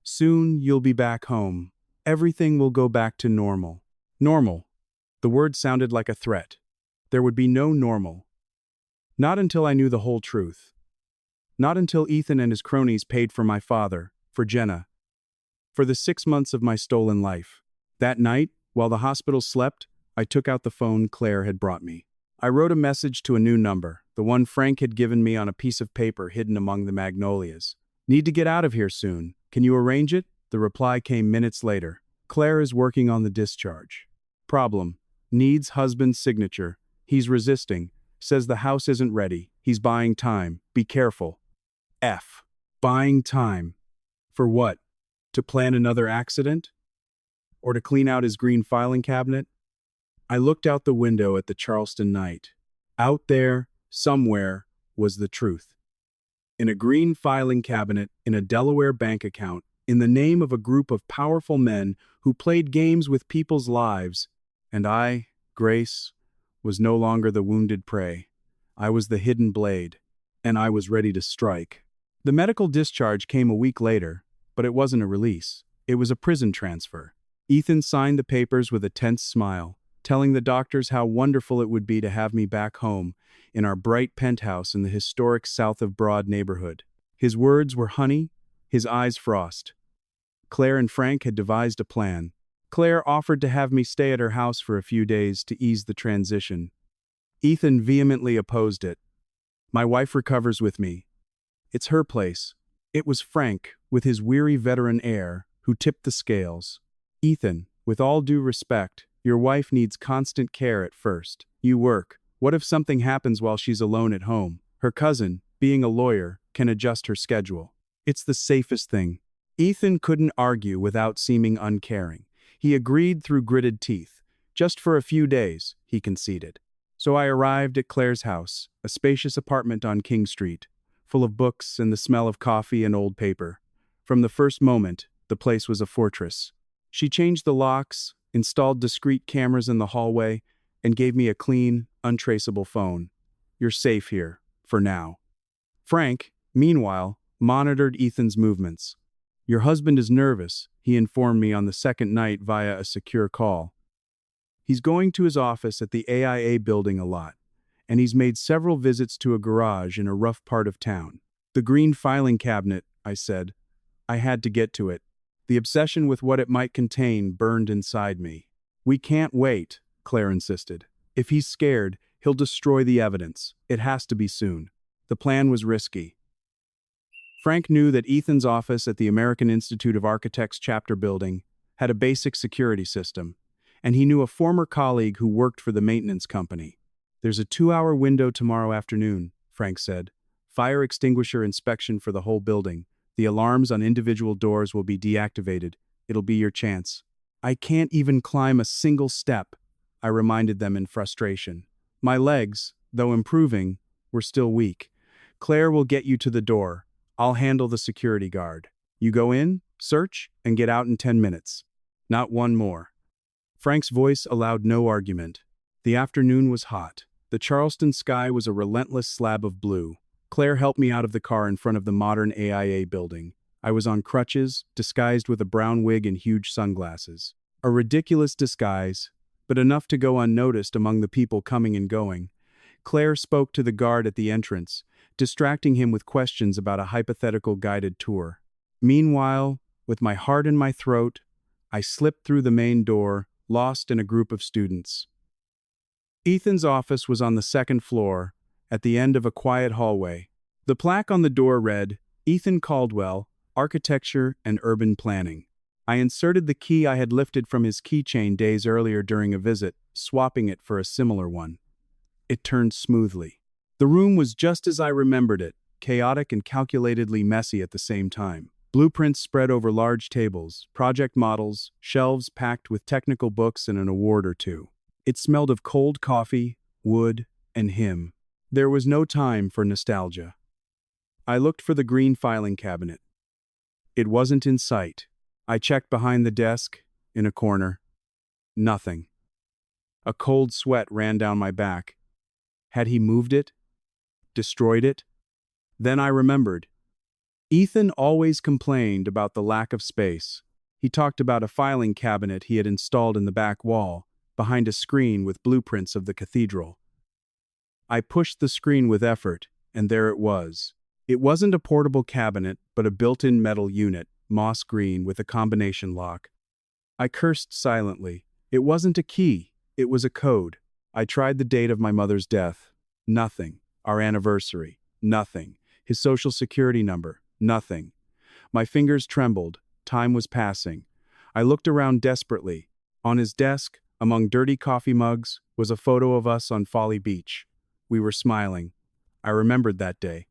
Soon you'll be back home. Everything will go back to normal. Normal. The word sounded like a threat. There would be no normal. Not until I knew the whole truth. Not until Ethan and his cronies paid for my father, for Jenna, for the 6 months of my stolen life. That night, while the hospital slept, I took out the phone Claire had brought me. I wrote a message to a new number, the one Frank had given me on a piece of paper hidden among the magnolias. Need to get out of here soon. Can you arrange it? The reply came minutes later. Claire is working on the discharge. Problem. Needs husband's signature. He's resisting. Says the house isn't ready. He's buying time. Be careful. F. Buying time. For what? To plan another accident? Or to clean out his green filing cabinet? I looked out the window at the Charleston night. Out there, somewhere, was the truth. In a green filing cabinet, in a Delaware bank account, in the name of a group of powerful men who played games with people's lives, and I, Grace, was no longer the wounded prey. I was the hidden blade, and I was ready to strike. The medical discharge came a week later, but it wasn't a release. It was a prison transfer. Ethan signed the papers with a tense smile, telling the doctors how wonderful it would be to have me back home in our bright penthouse in the historic South of Broad neighborhood. His words were honey, his eyes frost. Claire and Frank had devised a plan. Claire offered to have me stay at her house for a few days to ease the transition. Ethan vehemently opposed it. My wife recovers with me. It's her place. It was Frank, with his weary veteran air, who tipped the scales. Ethan, with all due respect, your wife needs constant care at first. You work. What if something happens while she's alone at home? Her cousin, being a lawyer, can adjust her schedule. It's the safest thing. Ethan couldn't argue without seeming uncaring. He agreed through gritted teeth. Just for a few days, he conceded. So I arrived at Claire's house, a spacious apartment on King Street, full of books and the smell of coffee and old paper. From the first moment, the place was a fortress. She changed the locks, installed discreet cameras in the hallway, and gave me a clean, untraceable phone. You're safe here, for now. Frank, meanwhile, monitored Ethan's movements. Your husband is nervous, he informed me on the second night via a secure call. He's going to his office at the AIA building a lot, and he's made several visits to a garage in a rough part of town. The green filing cabinet, I said. I had to get to it. The obsession with what it might contain burned inside me. We can't wait, Claire insisted. If he's scared, he'll destroy the evidence. It has to be soon. The plan was risky. Frank knew that Ethan's office at the American Institute of Architects chapter building had a basic security system, and he knew a former colleague who worked for the maintenance company. "There's a 2-hour window tomorrow afternoon," Frank said. "Fire extinguisher inspection for the whole building. The alarms on individual doors will be deactivated. It'll be your chance." "I can't even climb a single step," I reminded them in frustration. My legs, though improving, were still weak. "Claire will get you to the door. I'll handle the security guard. You go in, search, and get out in 10 minutes. Not one more." Frank's voice allowed no argument. The afternoon was hot. The Charleston sky was a relentless slab of blue. Claire helped me out of the car in front of the modern AIA building. I was on crutches, disguised with a brown wig and huge sunglasses. A ridiculous disguise, but enough to go unnoticed among the people coming and going. Claire spoke to the guard at the entrance, distracting him with questions about a hypothetical guided tour. Meanwhile, with my heart in my throat, I slipped through the main door, lost in a group of students. Ethan's office was on the second floor, at the end of a quiet hallway. The plaque on the door read, "Ethan Caldwell, Architecture and Urban Planning." I inserted the key I had lifted from his keychain days earlier during a visit, swapping it for a similar one. It turned smoothly. The room was just as I remembered it, chaotic and calculatedly messy at the same time. Blueprints spread over large tables, project models, shelves packed with technical books and an award or two. It smelled of cold coffee, wood, and him. There was no time for nostalgia. I looked for the green filing cabinet. It wasn't in sight. I checked behind the desk, in a corner. Nothing. A cold sweat ran down my back. Had he moved it? Destroyed it? Then I remembered. Ethan always complained about the lack of space. He talked about a filing cabinet he had installed in the back wall, behind a screen with blueprints of the cathedral. I pushed the screen with effort, and there it was. It wasn't a portable cabinet, but a built-in metal unit, moss green with a combination lock. I cursed silently. It wasn't a key, it was a code. I tried the date of my mother's death. Nothing. Our anniversary. Nothing. His social security number. Nothing. My fingers trembled. Time was passing. I looked around desperately. On his desk, among dirty coffee mugs, was a photo of us on Folly Beach. We were smiling. I remembered that day.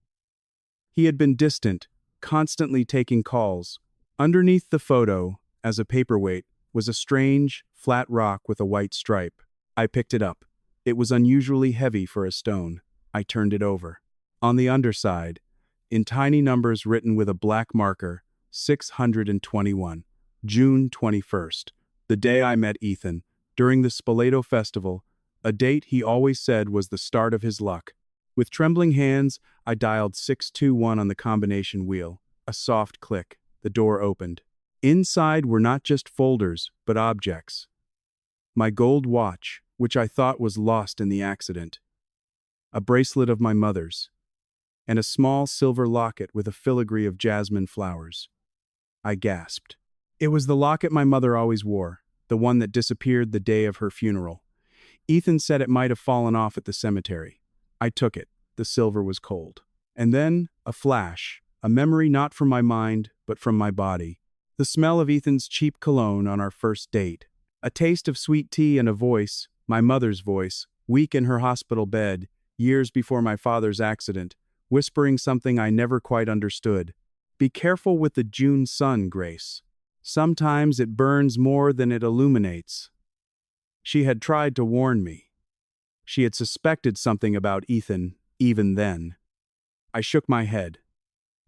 He had been distant, constantly taking calls. Underneath the photo, as a paperweight, was a strange, flat rock with a white stripe. I picked it up. It was unusually heavy for a stone. I turned it over. On the underside, in tiny numbers written with a black marker, 621, June 21st, the day I met Ethan, during the Spoleto Festival, a date he always said was the start of his luck. With trembling hands, I dialed 621 on the combination wheel. A soft click. The door opened. Inside were not just folders, but objects. My gold watch, which I thought was lost in the accident. A bracelet of my mother's. And a small silver locket with a filigree of jasmine flowers. I gasped. It was the locket my mother always wore, the one that disappeared the day of her funeral. Ethan said it might have fallen off at the cemetery. I took it. The silver was cold. And then, a flash, a memory not from my mind, but from my body. The smell of Ethan's cheap cologne on our first date. A taste of sweet tea and a voice, my mother's voice, weak in her hospital bed, years before my father's accident, whispering something I never quite understood. "Be careful with the June sun, Grace. Sometimes it burns more than it illuminates." She had tried to warn me. She had suspected something about Ethan, even then. I shook my head.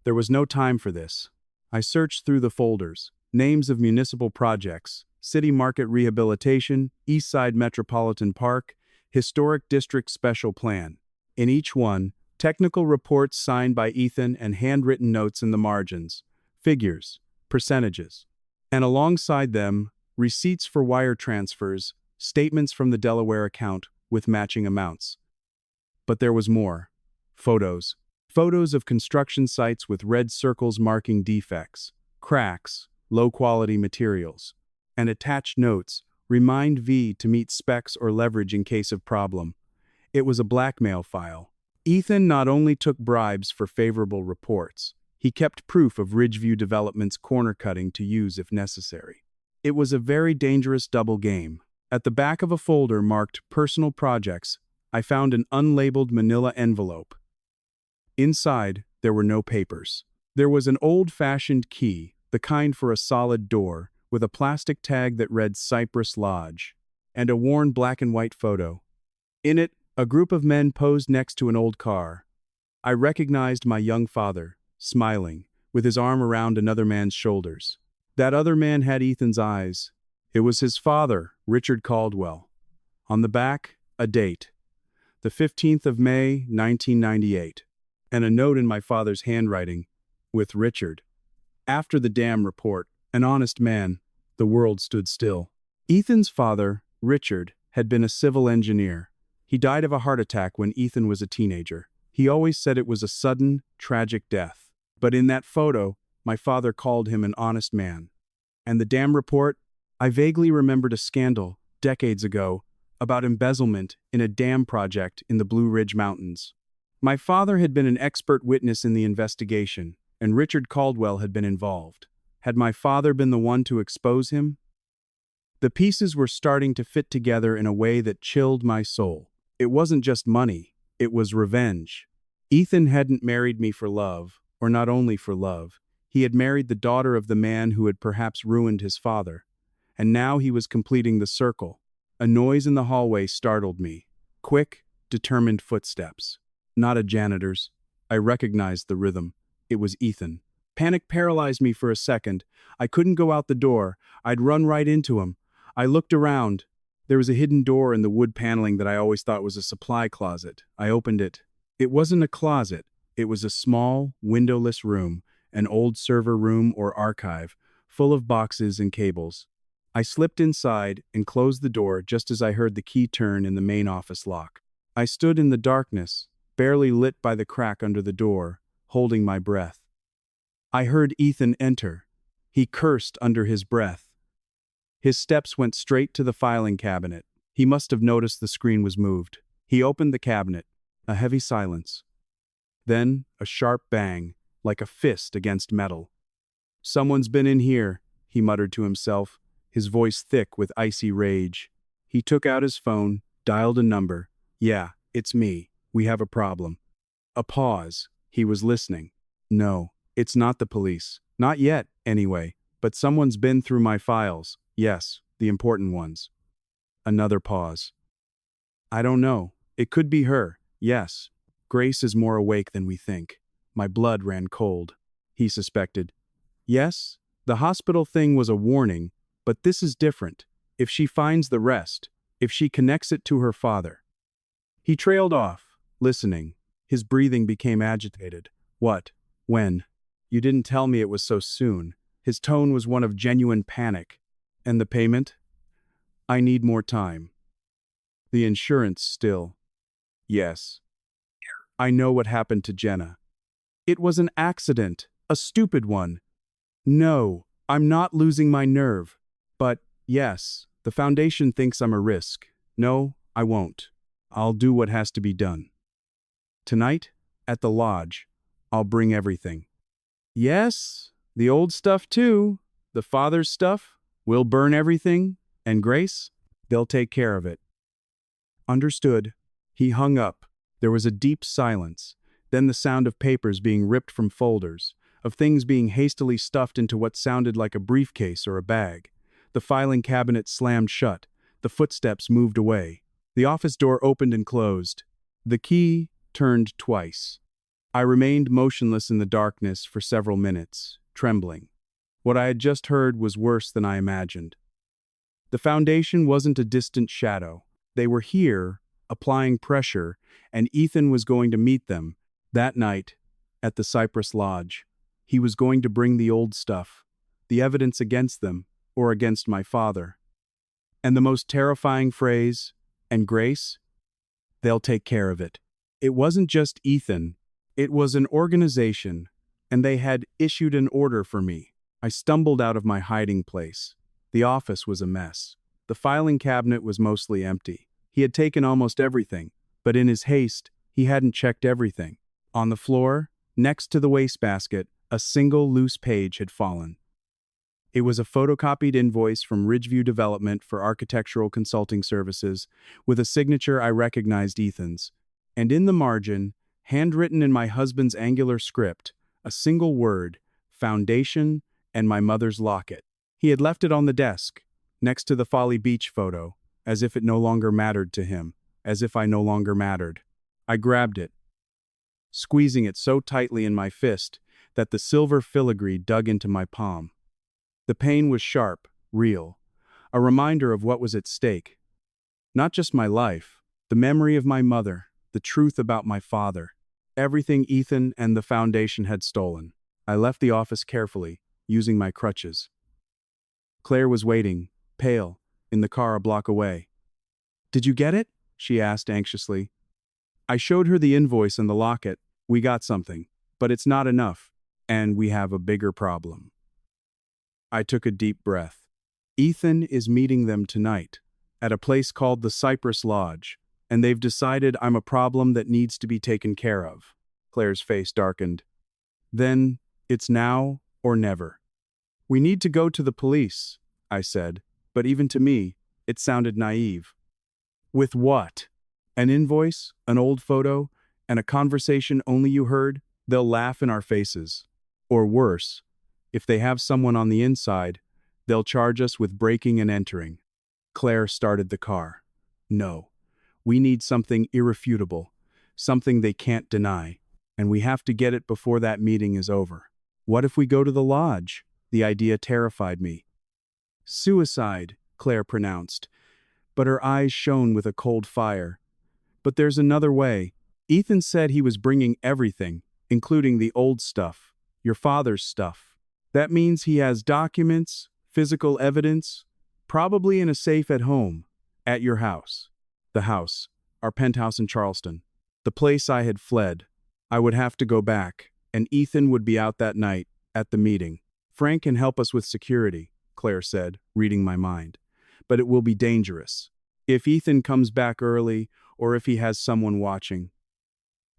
There was no time for this. I searched through the folders. Names of municipal projects, City Market Rehabilitation, Eastside Metropolitan Park, Historic District Special Plan. In each one, technical reports signed by Ethan and handwritten notes in the margins, figures, percentages. And alongside them, receipts for wire transfers, statements from the Delaware account with matching amounts. But there was more. Photos. Photos of construction sites with red circles marking defects, cracks, low-quality materials. And attached notes, remind V to meet specs or leverage in case of problem. It was a blackmail file. Ethan not only took bribes for favorable reports, he kept proof of Ridgeview Development's corner cutting to use if necessary. It was a very dangerous double game. At the back of a folder marked Personal Projects, I found an unlabeled manila envelope. Inside, there were no papers. There was an old-fashioned key, the kind for a solid door, with a plastic tag that read Cypress Lodge, and a worn black and white photo. In it, a group of men posed next to an old car. I recognized my young father, smiling, with his arm around another man's shoulders. That other man had Ethan's eyes. It was his father, Richard Caldwell. On the back, a date, the 15th of May, 1998, and a note in my father's handwriting, with Richard. After the damn report, an honest man, the world stood still. Ethan's father, Richard, had been a civil engineer. He died of a heart attack when Ethan was a teenager. He always said it was a sudden, tragic death. But in that photo, my father called him an honest man. And the damn report? I vaguely remembered a scandal, decades ago, about embezzlement in a dam project in the Blue Ridge Mountains. My father had been an expert witness in the investigation, and Richard Caldwell had been involved. Had my father been the one to expose him? The pieces were starting to fit together in a way that chilled my soul. It wasn't just money, it was revenge. Ethan hadn't married me for love, or not only for love. He had married the daughter of the man who had perhaps ruined his father. And now he was completing the circle. A noise in the hallway startled me. Quick, determined footsteps. Not a janitor's. I recognized the rhythm. It was Ethan. Panic paralyzed me for a second. I couldn't go out the door. I'd run right into him. I looked around. There was a hidden door in the wood paneling that I always thought was a supply closet. I opened it. It wasn't a closet. It was a small, windowless room, an old server room or archive, full of boxes and cables. I slipped inside and closed the door just as I heard the key turn in the main office lock. I stood in the darkness, barely lit by the crack under the door, holding my breath. I heard Ethan enter. He cursed under his breath. His steps went straight to the filing cabinet. He must have noticed the screen was moved. He opened the cabinet. A heavy silence. Then, a sharp bang, like a fist against metal. "Someone's been in here," he muttered to himself, his voice thick with icy rage. He took out his phone, dialed a number. "Yeah, it's me. We have a problem." A pause. He was listening. "No, it's not the police. Not yet, anyway. But someone's been through my files. Yes, the important ones." Another pause. "I don't know. It could be her. Yes. Grace is more awake than we think." My blood ran cold. He suspected. "Yes, the hospital thing was a warning, but this is different. If she finds the rest, if she connects it to her father." He trailed off, listening. His breathing became agitated. "What? When? You didn't tell me it was so soon." His tone was one of genuine panic. "And the payment?" "I need more time." "The insurance still?" "Yes." "I know what happened to Jenna. It was an accident, a stupid one. No, I'm not losing my nerve. But, yes, the foundation thinks I'm a risk. No, I won't. I'll do what has to be done. Tonight, at the lodge, I'll bring everything." "Yes, the old stuff too. The father's stuff. We'll burn everything. And Grace, they'll take care of it." "Understood." He hung up. There was a deep silence, then the sound of papers being ripped from folders, of things being hastily stuffed into what sounded like a briefcase or a bag. The filing cabinet slammed shut. The footsteps moved away. The office door opened and closed. The key turned twice. I remained motionless in the darkness for several minutes, trembling. What I had just heard was worse than I imagined. The foundation wasn't a distant shadow. They were here, applying pressure, and Ethan was going to meet them, that night, at the Cypress Lodge. He was going to bring the old stuff, the evidence against them, or against my father. And the most terrifying phrase, "And Grace, they'll take care of it." It wasn't just Ethan. It was an organization, and they had issued an order for me. I stumbled out of my hiding place. The office was a mess. The filing cabinet was mostly empty. He had taken almost everything, but in his haste, he hadn't checked everything. On the floor, next to the wastebasket, a single loose page had fallen. It was a photocopied invoice from Ridgeview Development for architectural consulting services, with a signature I recognized Ethan's. And in the margin, handwritten in my husband's angular script, a single word, foundation, and my mother's locket. He had left it on the desk, next to the Folly Beach photo, as if it no longer mattered to him, as if I no longer mattered. I grabbed it, squeezing it so tightly in my fist that the silver filigree dug into my palm. The pain was sharp, real, a reminder of what was at stake. Not just my life, the memory of my mother, the truth about my father, everything Ethan and the foundation had stolen. I left the office carefully, using my crutches. Claire was waiting, pale, in the car a block away. "Did you get it?" she asked anxiously. I showed her the invoice and the locket. "We got something, but it's not enough, and we have a bigger problem." I took a deep breath. Ethan is meeting them tonight, at a place called the Cypress Lodge, and they've decided I'm a problem that needs to be taken care of. Claire's face darkened. "Then, it's now or never." "We need to go to the police," I said, but even to me, it sounded naive. "With what? An invoice, an old photo, and a conversation only you heard? They'll laugh in our faces. Or worse, if they have someone on the inside, they'll charge us with breaking and entering." Claire started the car. "No, we need something irrefutable, something they can't deny, and we have to get it before that meeting is over." "What if we go to the lodge?" The idea terrified me. "Suicide," Claire pronounced, but her eyes shone with a cold fire. "But there's another way. Ethan said he was bringing everything, including the old stuff, your father's stuff. That means he has documents, physical evidence, probably in a safe at home, at your house." The house, our penthouse in Charleston. The place I had fled. I would have to go back, and Ethan would be out that night, at the meeting. "Frank can help us with security," Claire said, reading my mind. "But it will be dangerous. If Ethan comes back early, or if he has someone watching."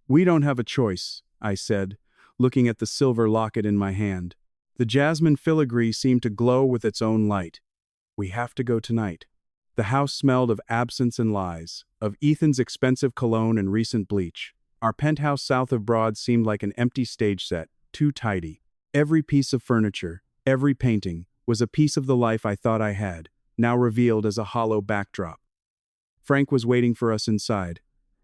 "We don't have a choice," I said, looking at the silver locket in my hand. The jasmine filigree seemed to glow with its own light. "We have to go tonight." The house smelled of absence and lies, of Ethan's expensive cologne and recent bleach. Our penthouse south of Broad seemed like an empty stage set, too tidy. Every piece of furniture, every painting, was a piece of the life I thought I had, now revealed as a hollow backdrop. Frank was waiting for us inside.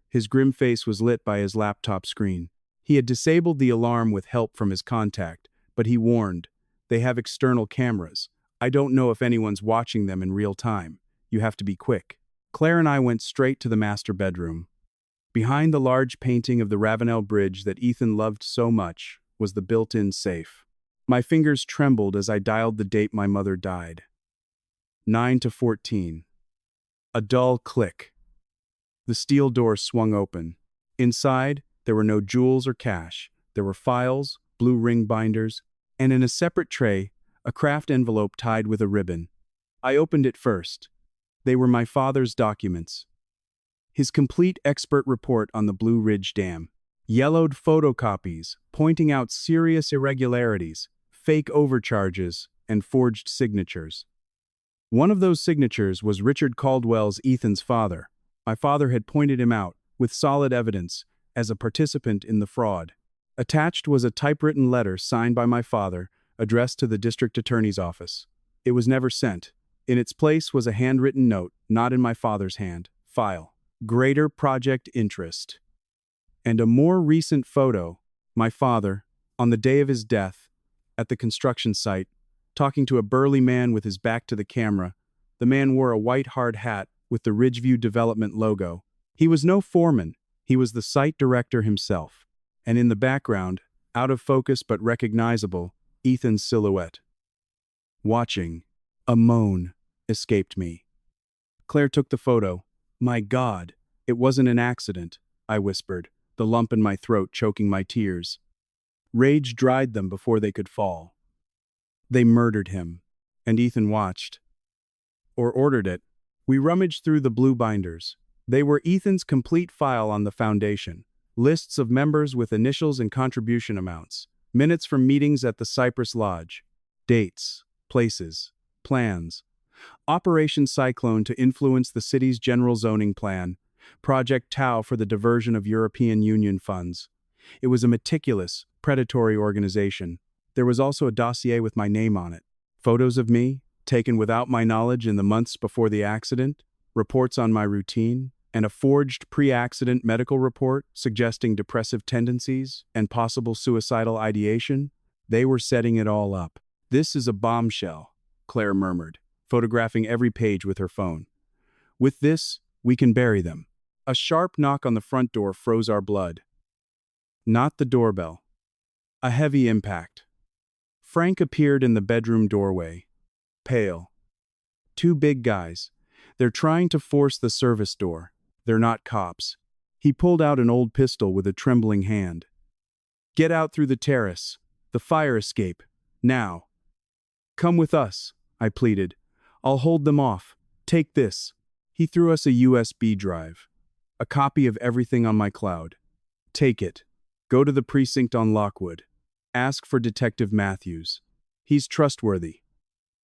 His grim face was lit by his laptop screen. He had disabled the alarm with help from his contact, but he warned, "They have external cameras. I don't know if anyone's watching them in real time. You have to be quick." Claire and I went straight to the master bedroom. Behind the large painting of the Ravenel Bridge that Ethan loved so much was the built-in safe. My fingers trembled as I dialed the date my mother died. 9:14. A dull click. The steel door swung open. Inside, there were no jewels or cash. There were files, blue ring binders, and in a separate tray, a craft envelope tied with a ribbon. I opened it first. They were my father's documents. His complete expert report on the Blue Ridge Dam. Yellowed photocopies, pointing out serious irregularities, fake overcharges, and forged signatures. One of those signatures was Richard Caldwell's, Ethan's father. My father had pointed him out, with solid evidence, as a participant in the fraud. Attached was a typewritten letter signed by my father, addressed to the district attorney's office. It was never sent. In its place was a handwritten note, not in my father's hand. File. Greater project interest. And a more recent photo, my father, on the day of his death, at the construction site, talking to a burly man with his back to the camera. The man wore a white hard hat with the Ridgeview Development logo. He was no foreman, he was the site director himself. And in the background, out of focus but recognizable, Ethan's silhouette. Watching. A moan escaped me. Claire took the photo. "My God, it wasn't an accident," I whispered, the lump in my throat choking my tears. Rage dried them before they could fall. They murdered him, and Ethan watched. Or ordered it. We rummaged through the blue binders. They were Ethan's complete file on the foundation, lists of members with initials and contribution amounts, minutes from meetings at the Cypress Lodge, dates, places, plans. Operation Cyclone to influence the city's general zoning plan. Project Tau for the diversion of European Union funds. It was a meticulous, predatory organization. There was also a dossier with my name on it. Photos of me, taken without my knowledge in the months before the accident, reports on my routine, and a forged pre-accident medical report suggesting depressive tendencies and possible suicidal ideation. They were setting it all up. "This is a bombshell," Claire murmured, photographing every page with her phone. "With this, we can bury them." A sharp knock on the front door froze our blood. Not the doorbell. A heavy impact. Frank appeared in the bedroom doorway, pale. Two big guys. They're trying to force the service door. They're not cops. He pulled out an old pistol with a trembling hand. "Get out through the terrace. The fire escape. Now." "Come with us," I pleaded. "I'll hold them off. Take this." He threw us a USB drive. A copy of everything on my cloud. "Take it. Go to the precinct on Lockwood. Ask for Detective Matthews. He's trustworthy.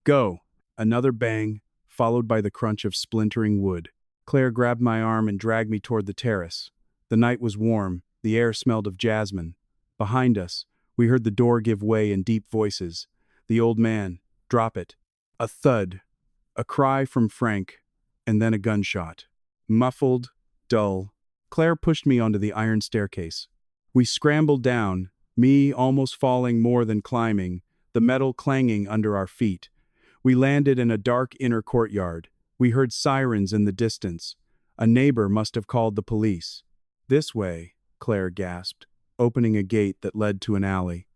Go." Another bang, followed by the crunch of splintering wood. Claire grabbed my arm and dragged me toward the terrace. The night was warm, the air smelled of jasmine. Behind us, we heard the door give way in deep voices. The old man, "Drop it." A thud, a cry from Frank, and then a gunshot. Muffled, dull. Claire pushed me onto the iron staircase. We scrambled down, me almost falling more than climbing, the metal clanging under our feet. We landed in a dark inner courtyard. We heard sirens in the distance. A neighbor must have called the police. "This way," Claire gasped, opening a gate that led to an alley.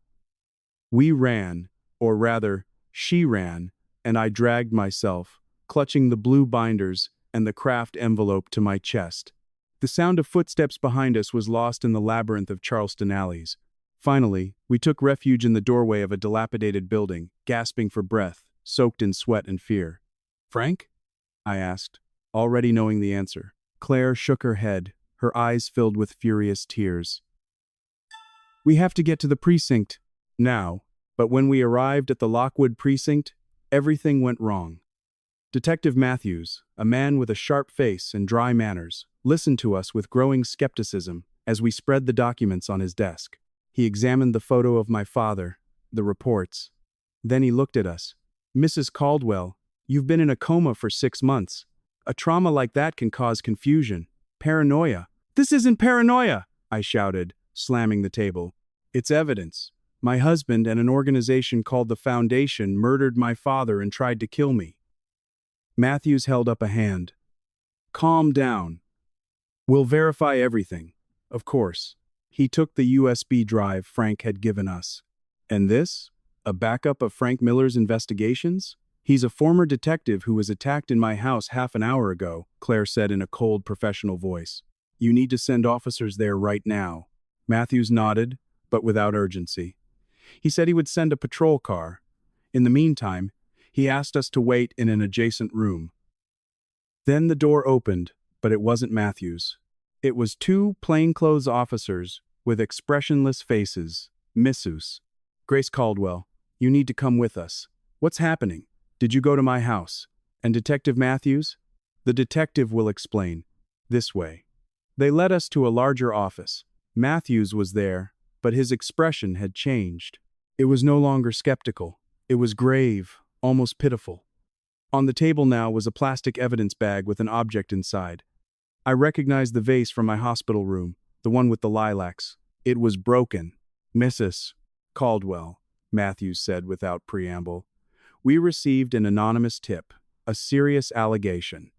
We ran, or rather, she ran, and I dragged myself, clutching the blue binders and the craft envelope to my chest. The sound of footsteps behind us was lost in the labyrinth of Charleston alleys. Finally, we took refuge in the doorway of a dilapidated building, gasping for breath, soaked in sweat and fear. "Frank?" I asked, already knowing the answer. Claire shook her head, her eyes filled with furious tears. "We have to get to the precinct now." But when we arrived at the Lockwood precinct, everything went wrong. Detective Matthews, a man with a sharp face and dry manners, listened to us with growing skepticism as we spread the documents on his desk. He examined the photo of my father, the reports. Then he looked at us. "Mrs. Caldwell, you've been in a coma for 6 months. A trauma like that can cause confusion, paranoia." "This isn't paranoia," I shouted, slamming the table. "It's evidence. My husband and an organization called the Foundation murdered my father and tried to kill me." Matthews held up a hand. "Calm down. We'll verify everything, of course." He took the USB drive Frank had given us. "And this? A backup of Frank Miller's investigations? He's a former detective who was attacked in my house half an hour ago," Claire said in a cold, professional voice. "You need to send officers there right now." Matthews nodded, but without urgency. He said he would send a patrol car. In the meantime, he asked us to wait in an adjacent room. Then the door opened, but it wasn't Matthews. It was 2 plainclothes officers with expressionless faces, Missus. "Grace Caldwell, you need to come with us." "What's happening? Did you go to my house?" "And Detective Matthews?" "The detective will explain. This way." They led us to a larger office. Matthews was there, but his expression had changed. It was no longer skeptical. It was grave, almost pitiful. On the table now was a plastic evidence bag with an object inside. I recognized the vase from my hospital room, the one with the lilacs. It was broken. "Mrs. Caldwell," Matthews said without preamble, "we received an anonymous tip, a serious allegation.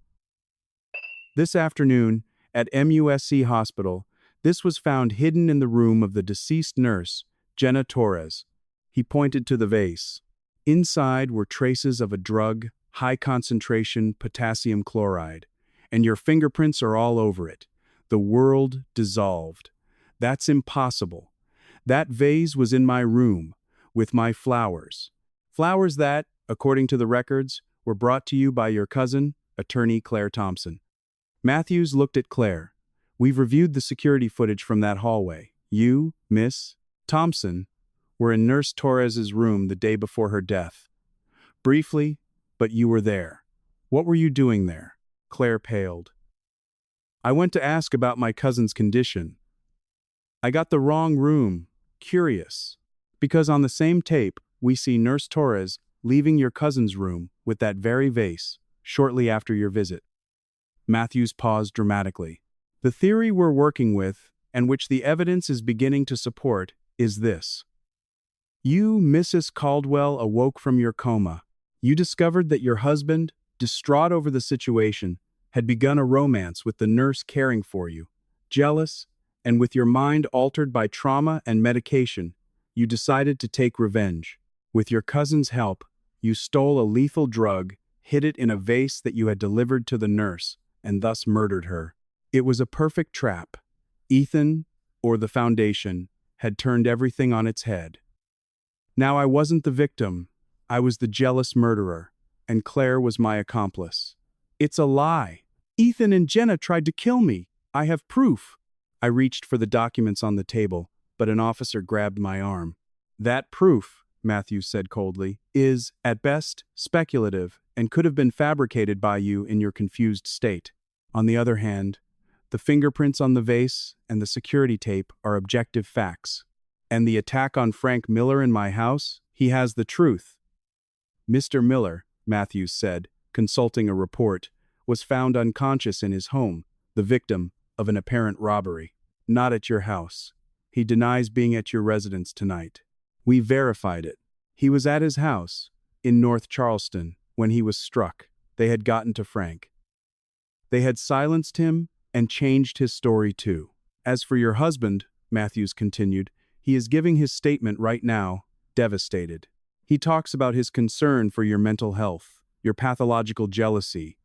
This afternoon, at MUSC Hospital, this was found hidden in the room of the deceased nurse, Jenna Torres." He pointed to the vase. "Inside were traces of a drug, high-concentration potassium chloride, and your fingerprints are all over it. The world dissolved. That's impossible. That vase was in my room, with my flowers. Flowers that, according to the records, were brought to you by your cousin, attorney Claire Thompson." Matthews looked at Claire. "We've reviewed the security footage from that hallway. You, Miss Thompson, were in Nurse Torres's room the day before her death. Briefly, but you were there. What were you doing there? Claire paled. I went to ask about my cousin's condition. I got the wrong room. Curious. Because on the same tape, we see Nurse Torres leaving your cousin's room with that very vase shortly after your visit. Matthews paused dramatically. The theory we're working with, and which the evidence is beginning to support, is this. You, Mrs. Caldwell, awoke from your coma. You discovered that your husband, distraught over the situation, had begun a romance with the nurse caring for you. Jealous, and with your mind altered by trauma and medication, you decided to take revenge. With your cousin's help, you stole a lethal drug, hid it in a vase that you had delivered to the nurse, and thus murdered her. It was a perfect trap. Ethan, or the Foundation, had turned everything on its head. Now I wasn't the victim, I was the jealous murderer, and Claire was my accomplice. It's a lie. Ethan and Jenna tried to kill me. I have proof. I reached for the documents on the table, but an officer grabbed my arm. That proof, Matthews said coldly, is, at best, speculative and could have been fabricated by you in your confused state. On the other hand, the fingerprints on the vase and the security tape are objective facts. And the attack on Frank Miller in my house, he has the truth. Mr. Miller, Matthews said, consulting a report, was found unconscious in his home, the victim of an apparent robbery. Not at your house. He denies being at your residence tonight. We verified it. He was at his house, in North Charleston, when he was struck. They had gotten to Frank. They had silenced him and changed his story too. As for your husband, Matthews continued, he is giving his statement right now, devastated. He talks about his concern for your mental health, your pathological jealousy.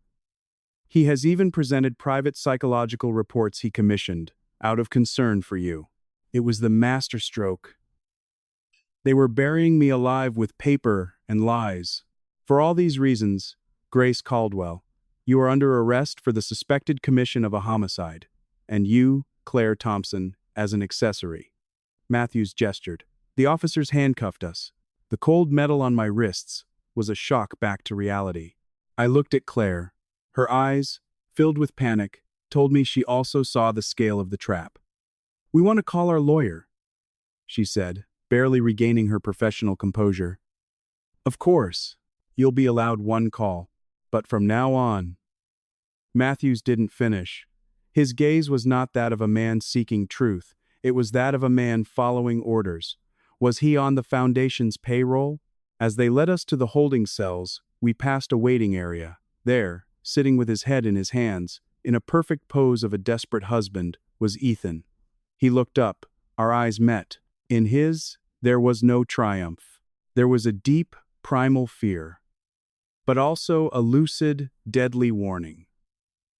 He has even presented private psychological reports he commissioned, out of concern for you. It was the masterstroke. They were burying me alive with paper and lies. For all these reasons, Grace Caldwell, you are under arrest for the suspected commission of a homicide, and you, Claire Thompson, as an accessory. Matthews gestured. The officers handcuffed us. The cold metal on my wrists was a shock back to reality. I looked at Claire. Her eyes, filled with panic, told me she also saw the scale of the trap. We want to call our lawyer, she said, barely regaining her professional composure. Of course, you'll be allowed one call, but from now on. Matthews didn't finish. His gaze was not that of a man seeking truth, it was that of a man following orders. Was he on the Foundation's payroll? As they led us to the holding cells, we passed a waiting area. There, sitting with his head in his hands, in a perfect pose of a desperate husband, was Ethan. He looked up, our eyes met. In his, there was no triumph. There was a deep, primal fear, but also a lucid, deadly warning.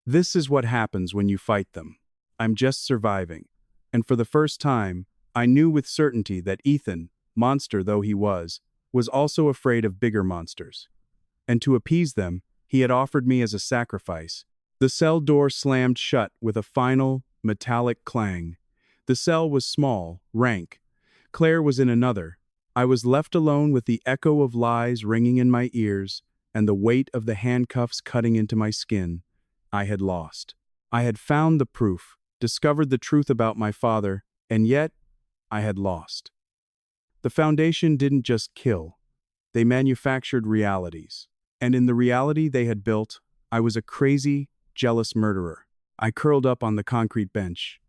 This is what happens when you fight them. I'm just surviving. And for the first time, I knew with certainty that Ethan, monster though he was also afraid of bigger monsters. And to appease them, he had offered me as a sacrifice. The cell door slammed shut with a final, metallic clang. The cell was small, rank. Claire was in another. I was left alone with the echo of lies ringing in my ears and the weight of the handcuffs cutting into my skin. I had lost. I had found the proof, discovered the truth about my father, and yet I had lost. The Foundation didn't just kill. They manufactured realities. And in the reality they had built, I was a crazy, jealous murderer. I curled up on the concrete bench.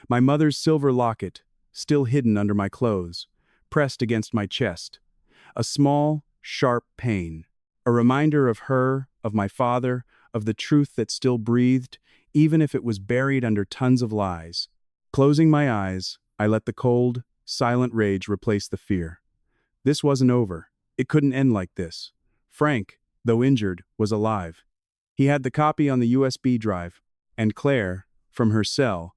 My mother's silver locket, still hidden under my clothes, pressed against my chest. A small, sharp pain. A reminder of her, of my father, of the truth that still breathed, even if it was buried under tons of lies. Closing my eyes, I let the cold, silent rage replace the fear. This wasn't over. It couldn't end like this. Frank, though injured, was alive. He had the copy on the USB drive, and Claire, from her cell,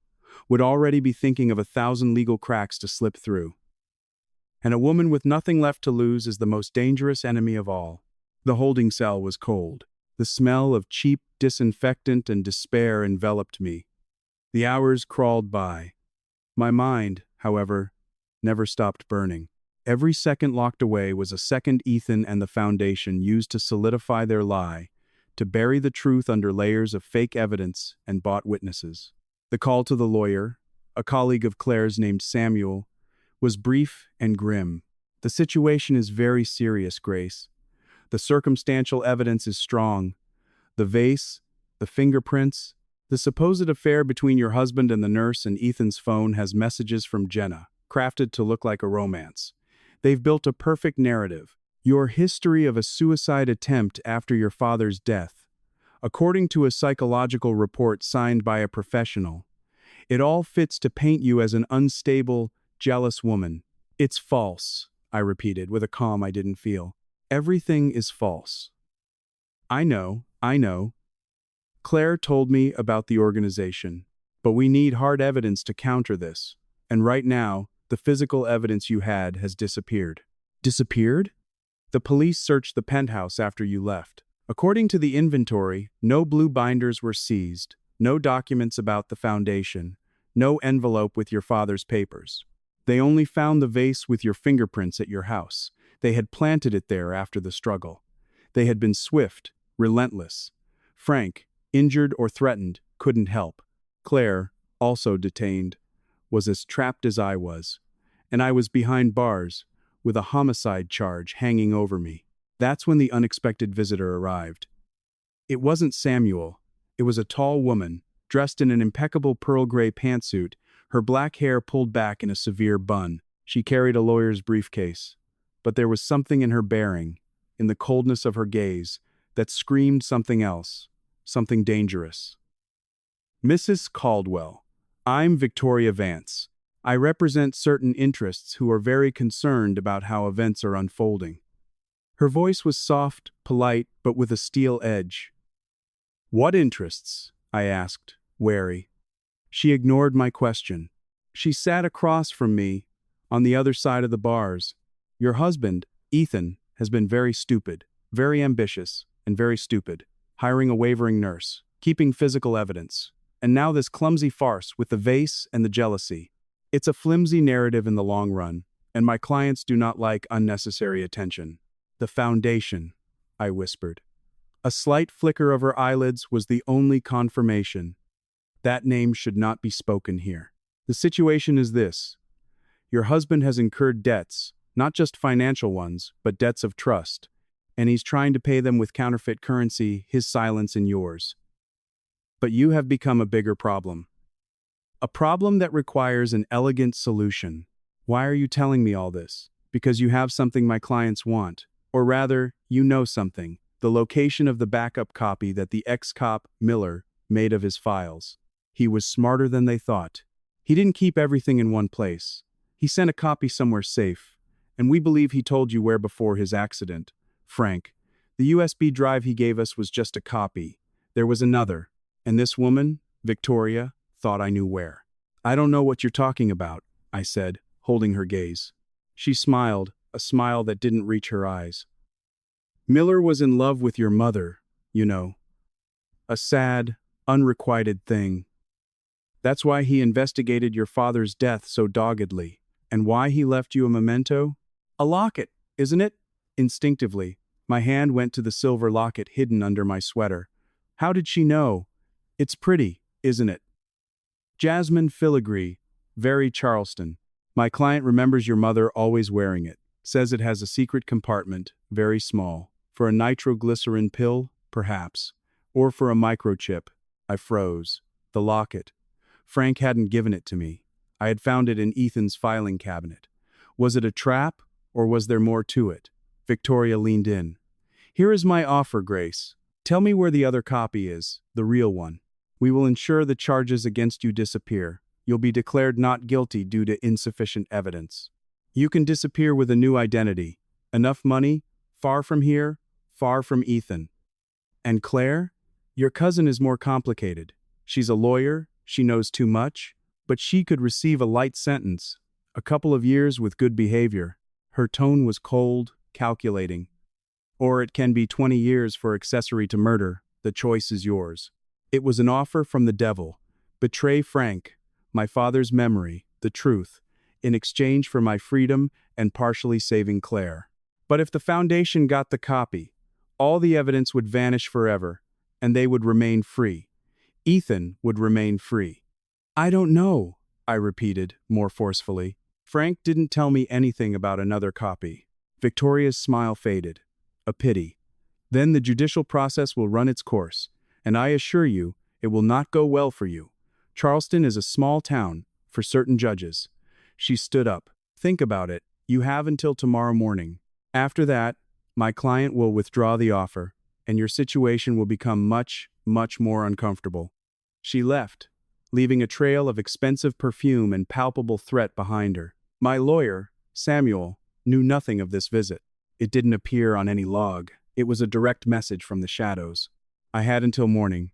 would already be thinking of 1,000 legal cracks to slip through. And a woman with nothing left to lose is the most dangerous enemy of all. The holding cell was cold. The smell of cheap disinfectant and despair enveloped me. The hours crawled by. My mind, however, never stopped burning. Every second locked away was a second Ethan and the Foundation used to solidify their lie, to bury the truth under layers of fake evidence and bought witnesses. The call to the lawyer, a colleague of Claire's named Samuel, was brief and grim. The situation is very serious, Grace. The circumstantial evidence is strong. The vase, the fingerprints, the supposed affair between your husband and the nurse and Ethan's phone has messages from Jenna, crafted to look like a romance. They've built a perfect narrative. Your history of a suicide attempt after your father's death. According to a psychological report signed by a professional, it all fits to paint you as an unstable, jealous woman. It's false, I repeated with a calm I didn't feel. Everything is false. I know. Claire told me about the organization, but we need hard evidence to counter this. And right now, the physical evidence you had has disappeared. Disappeared? The police searched the penthouse after you left. According to the inventory, no blue binders were seized, no documents about the Foundation, no envelope with your father's papers. They only found the vase with your fingerprints at your house. They had planted it there after the struggle. They had been swift, relentless. Frank, injured or threatened, couldn't help. Claire, also detained, was as trapped as I was. And I was behind bars, with a homicide charge hanging over me. That's when the unexpected visitor arrived. It wasn't Samuel. It was a tall woman, dressed in an impeccable pearl gray pantsuit, her black hair pulled back in a severe bun. She carried a lawyer's briefcase. But there was something in her bearing, in the coldness of her gaze, that screamed something else, something dangerous. Mrs. Caldwell, I'm Victoria Vance. I represent certain interests who are very concerned about how events are unfolding. Her voice was soft, polite, but with a steel edge. What interests? I asked, wary. She ignored my question. She sat across from me, on the other side of the bars. Your husband, Ethan, has been very stupid, very ambitious, and very stupid, hiring a wavering nurse, keeping physical evidence, and now this clumsy farce with the vase and the jealousy. It's a flimsy narrative in the long run, and my clients do not like unnecessary attention. The Foundation, I whispered. A slight flicker of her eyelids was the only confirmation. That name should not be spoken here. The situation is this. Your husband has incurred debts, not just financial ones, but debts of trust, and he's trying to pay them with counterfeit currency, his silence and yours. But you have become a bigger problem. A problem that requires an elegant solution. Why are you telling me all this? Because you have something my clients want. Or rather, you know something. The location of the backup copy that the ex-cop, Miller, made of his files. He was smarter than they thought. He didn't keep everything in one place. He sent a copy somewhere safe. And we believe he told you where before his accident. Frank, the USB drive he gave us was just a copy. There was another. And this woman, Victoria, thought I knew where. I don't know what you're talking about, I said, holding her gaze. She smiled, a smile that didn't reach her eyes. Miller was in love with your mother, you know. A sad, unrequited thing. That's why he investigated your father's death so doggedly, and why he left you a memento? A locket, isn't it? Instinctively, my hand went to the silver locket hidden under my sweater. How did she know? It's pretty, isn't it? Jasmine filigree, very Charleston. My client remembers your mother always wearing it. Says it has a secret compartment, very small. For a nitroglycerin pill, perhaps. Or for a microchip. I froze. The locket. Frank hadn't given it to me. I had found it in Ethan's filing cabinet. Was it a trap, or was there more to it? Victoria leaned in. Here is my offer, Grace. Tell me where the other copy is, the real one. We will ensure the charges against you disappear. You'll be declared not guilty due to insufficient evidence. You can disappear with a new identity. Enough money, far from here, far from Ethan. And Claire? Your cousin is more complicated. She's a lawyer, she knows too much, but she could receive a light sentence. A couple of years with good behavior. Her tone was cold, calculating. Or it can be 20 years for accessory to murder. The choice is yours. It was an offer from the devil. Betray Frank, my father's memory, the truth, in exchange for my freedom and partially saving Claire. But if the Foundation got the copy, all the evidence would vanish forever, and they would remain free. Ethan would remain free. I don't know, I repeated, more forcefully. Frank didn't tell me anything about another copy. Victoria's smile faded. A pity. Then the judicial process will run its course, and I assure you, it will not go well for you. Charleston is a small town, for certain judges. She stood up. Think about it. You have until tomorrow morning. After that, my client will withdraw the offer, and your situation will become much, much more uncomfortable. She left, leaving a trail of expensive perfume and palpable threat behind her. My lawyer, Samuel, knew nothing of this visit. It didn't appear on any log. It was a direct message from the shadows. I had until morning,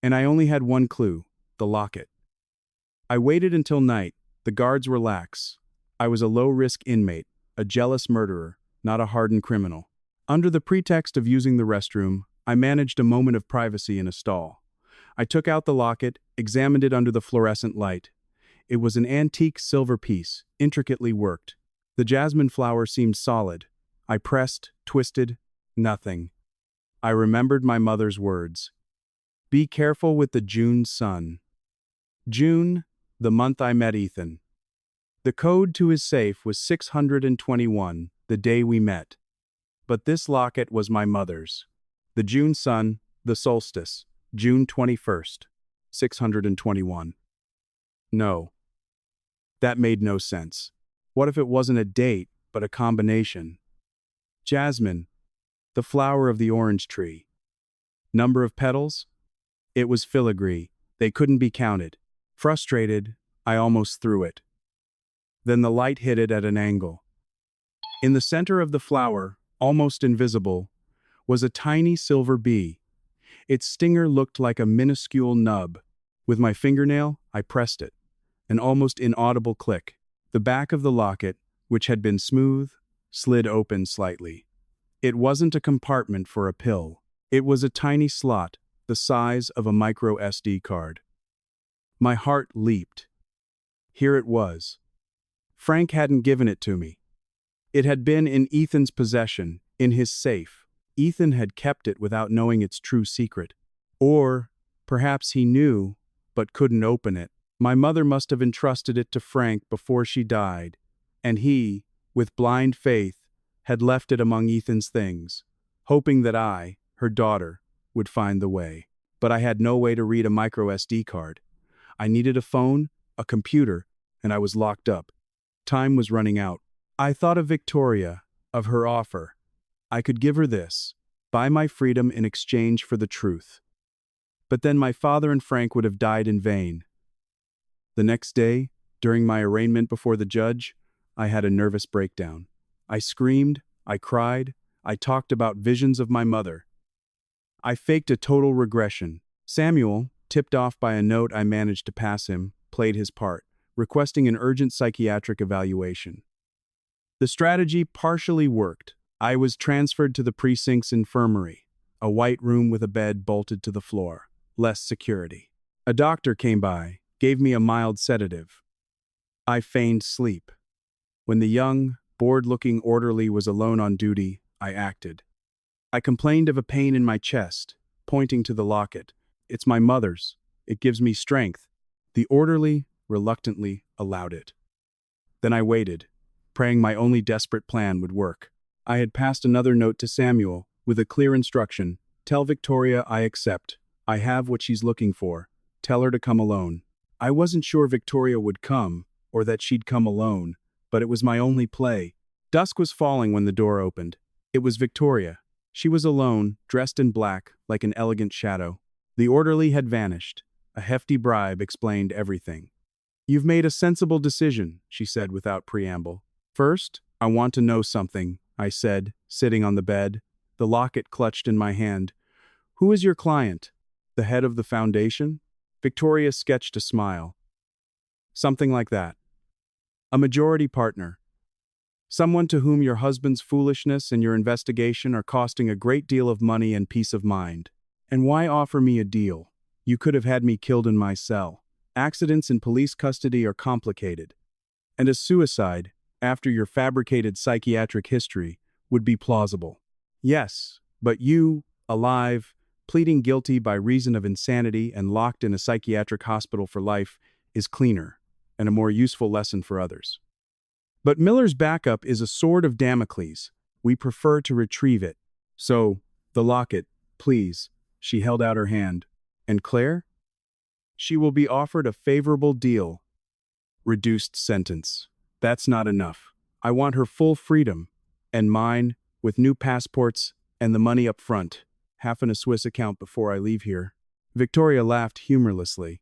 and I only had one clue, the locket. I waited until night. The guards were lax. I was a low-risk inmate, a jealous murderer, not a hardened criminal. Under the pretext of using the restroom, I managed a moment of privacy in a stall. I took out the locket, examined it under the fluorescent light. It was an antique silver piece, intricately worked. The jasmine flower seemed solid. I pressed, twisted, nothing. I remembered my mother's words. Be careful with the June sun. June, the month I met Ethan. The code to his safe was 621, the day we met. But this locket was my mother's. The June sun, the solstice, June 21st, 621. No. That made no sense. What if it wasn't a date, but a combination? Jasmine, the flower of the orange tree. Number of petals? It was filigree. They couldn't be counted. Frustrated, I almost threw it. Then the light hit it at an angle. In the center of the flower, almost invisible, was a tiny silver bee. Its stinger looked like a minuscule nub. With my fingernail, I pressed it. An almost inaudible click. The back of the locket, which had been smooth, slid open slightly. It wasn't a compartment for a pill. It was a tiny slot, the size of a micro SD card. My heart leaped. Here it was. Frank hadn't given it to me. It had been in Ethan's possession, in his safe. Ethan had kept it without knowing its true secret. Or, perhaps he knew, but couldn't open it. My mother must have entrusted it to Frank before she died, and he, with blind faith, had left it among Ethan's things, hoping that I, her daughter, would find the way. But I had no way to read a micro SD card. I needed a phone, a computer, and I was locked up. Time was running out. I thought of Victoria, of her offer. I could give her this, buy my freedom in exchange for the truth. But then my father and Frank would have died in vain. The next day, during my arraignment before the judge, I had a nervous breakdown. I screamed, I cried, I talked about visions of my mother. I faked a total regression. Samuel, tipped off by a note I managed to pass him, played his part, requesting an urgent psychiatric evaluation. The strategy partially worked. I was transferred to the precinct's infirmary, a white room with a bed bolted to the floor, less security. A doctor came by, gave me a mild sedative. I feigned sleep. When the young, bored-looking orderly was alone on duty, I acted. I complained of a pain in my chest, pointing to the locket. It's my mother's. It gives me strength. The orderly reluctantly allowed it. Then I waited, praying my only desperate plan would work. I had passed another note to Samuel, with a clear instruction. Tell Victoria I accept. I have what she's looking for. Tell her to come alone. I wasn't sure Victoria would come, or that she'd come alone, but it was my only play. Dusk was falling when the door opened. It was Victoria. She was alone, dressed in black, like an elegant shadow. The orderly had vanished. A hefty bribe explained everything. You've made a sensible decision, she said without preamble. First, I want to know something, I said, sitting on the bed, the locket clutched in my hand. Who is your client? The head of the foundation? Victoria sketched a smile. Something like that. A majority partner. Someone to whom your husband's foolishness and your investigation are costing a great deal of money and peace of mind. And why offer me a deal? You could have had me killed in my cell. Accidents in police custody are complicated. And a suicide, after your fabricated psychiatric history, would be plausible. Yes, but you, alive, pleading guilty by reason of insanity and locked in a psychiatric hospital for life, is cleaner and a more useful lesson for others. But Miller's backup is a sword of Damocles. We prefer to retrieve it. So, the locket, please. She held out her hand. And Claire? She will be offered a favorable deal. Reduced sentence. That's not enough. I want her full freedom. And mine, with new passports and the money up front. Half in a Swiss account before I leave here. Victoria laughed humorlessly.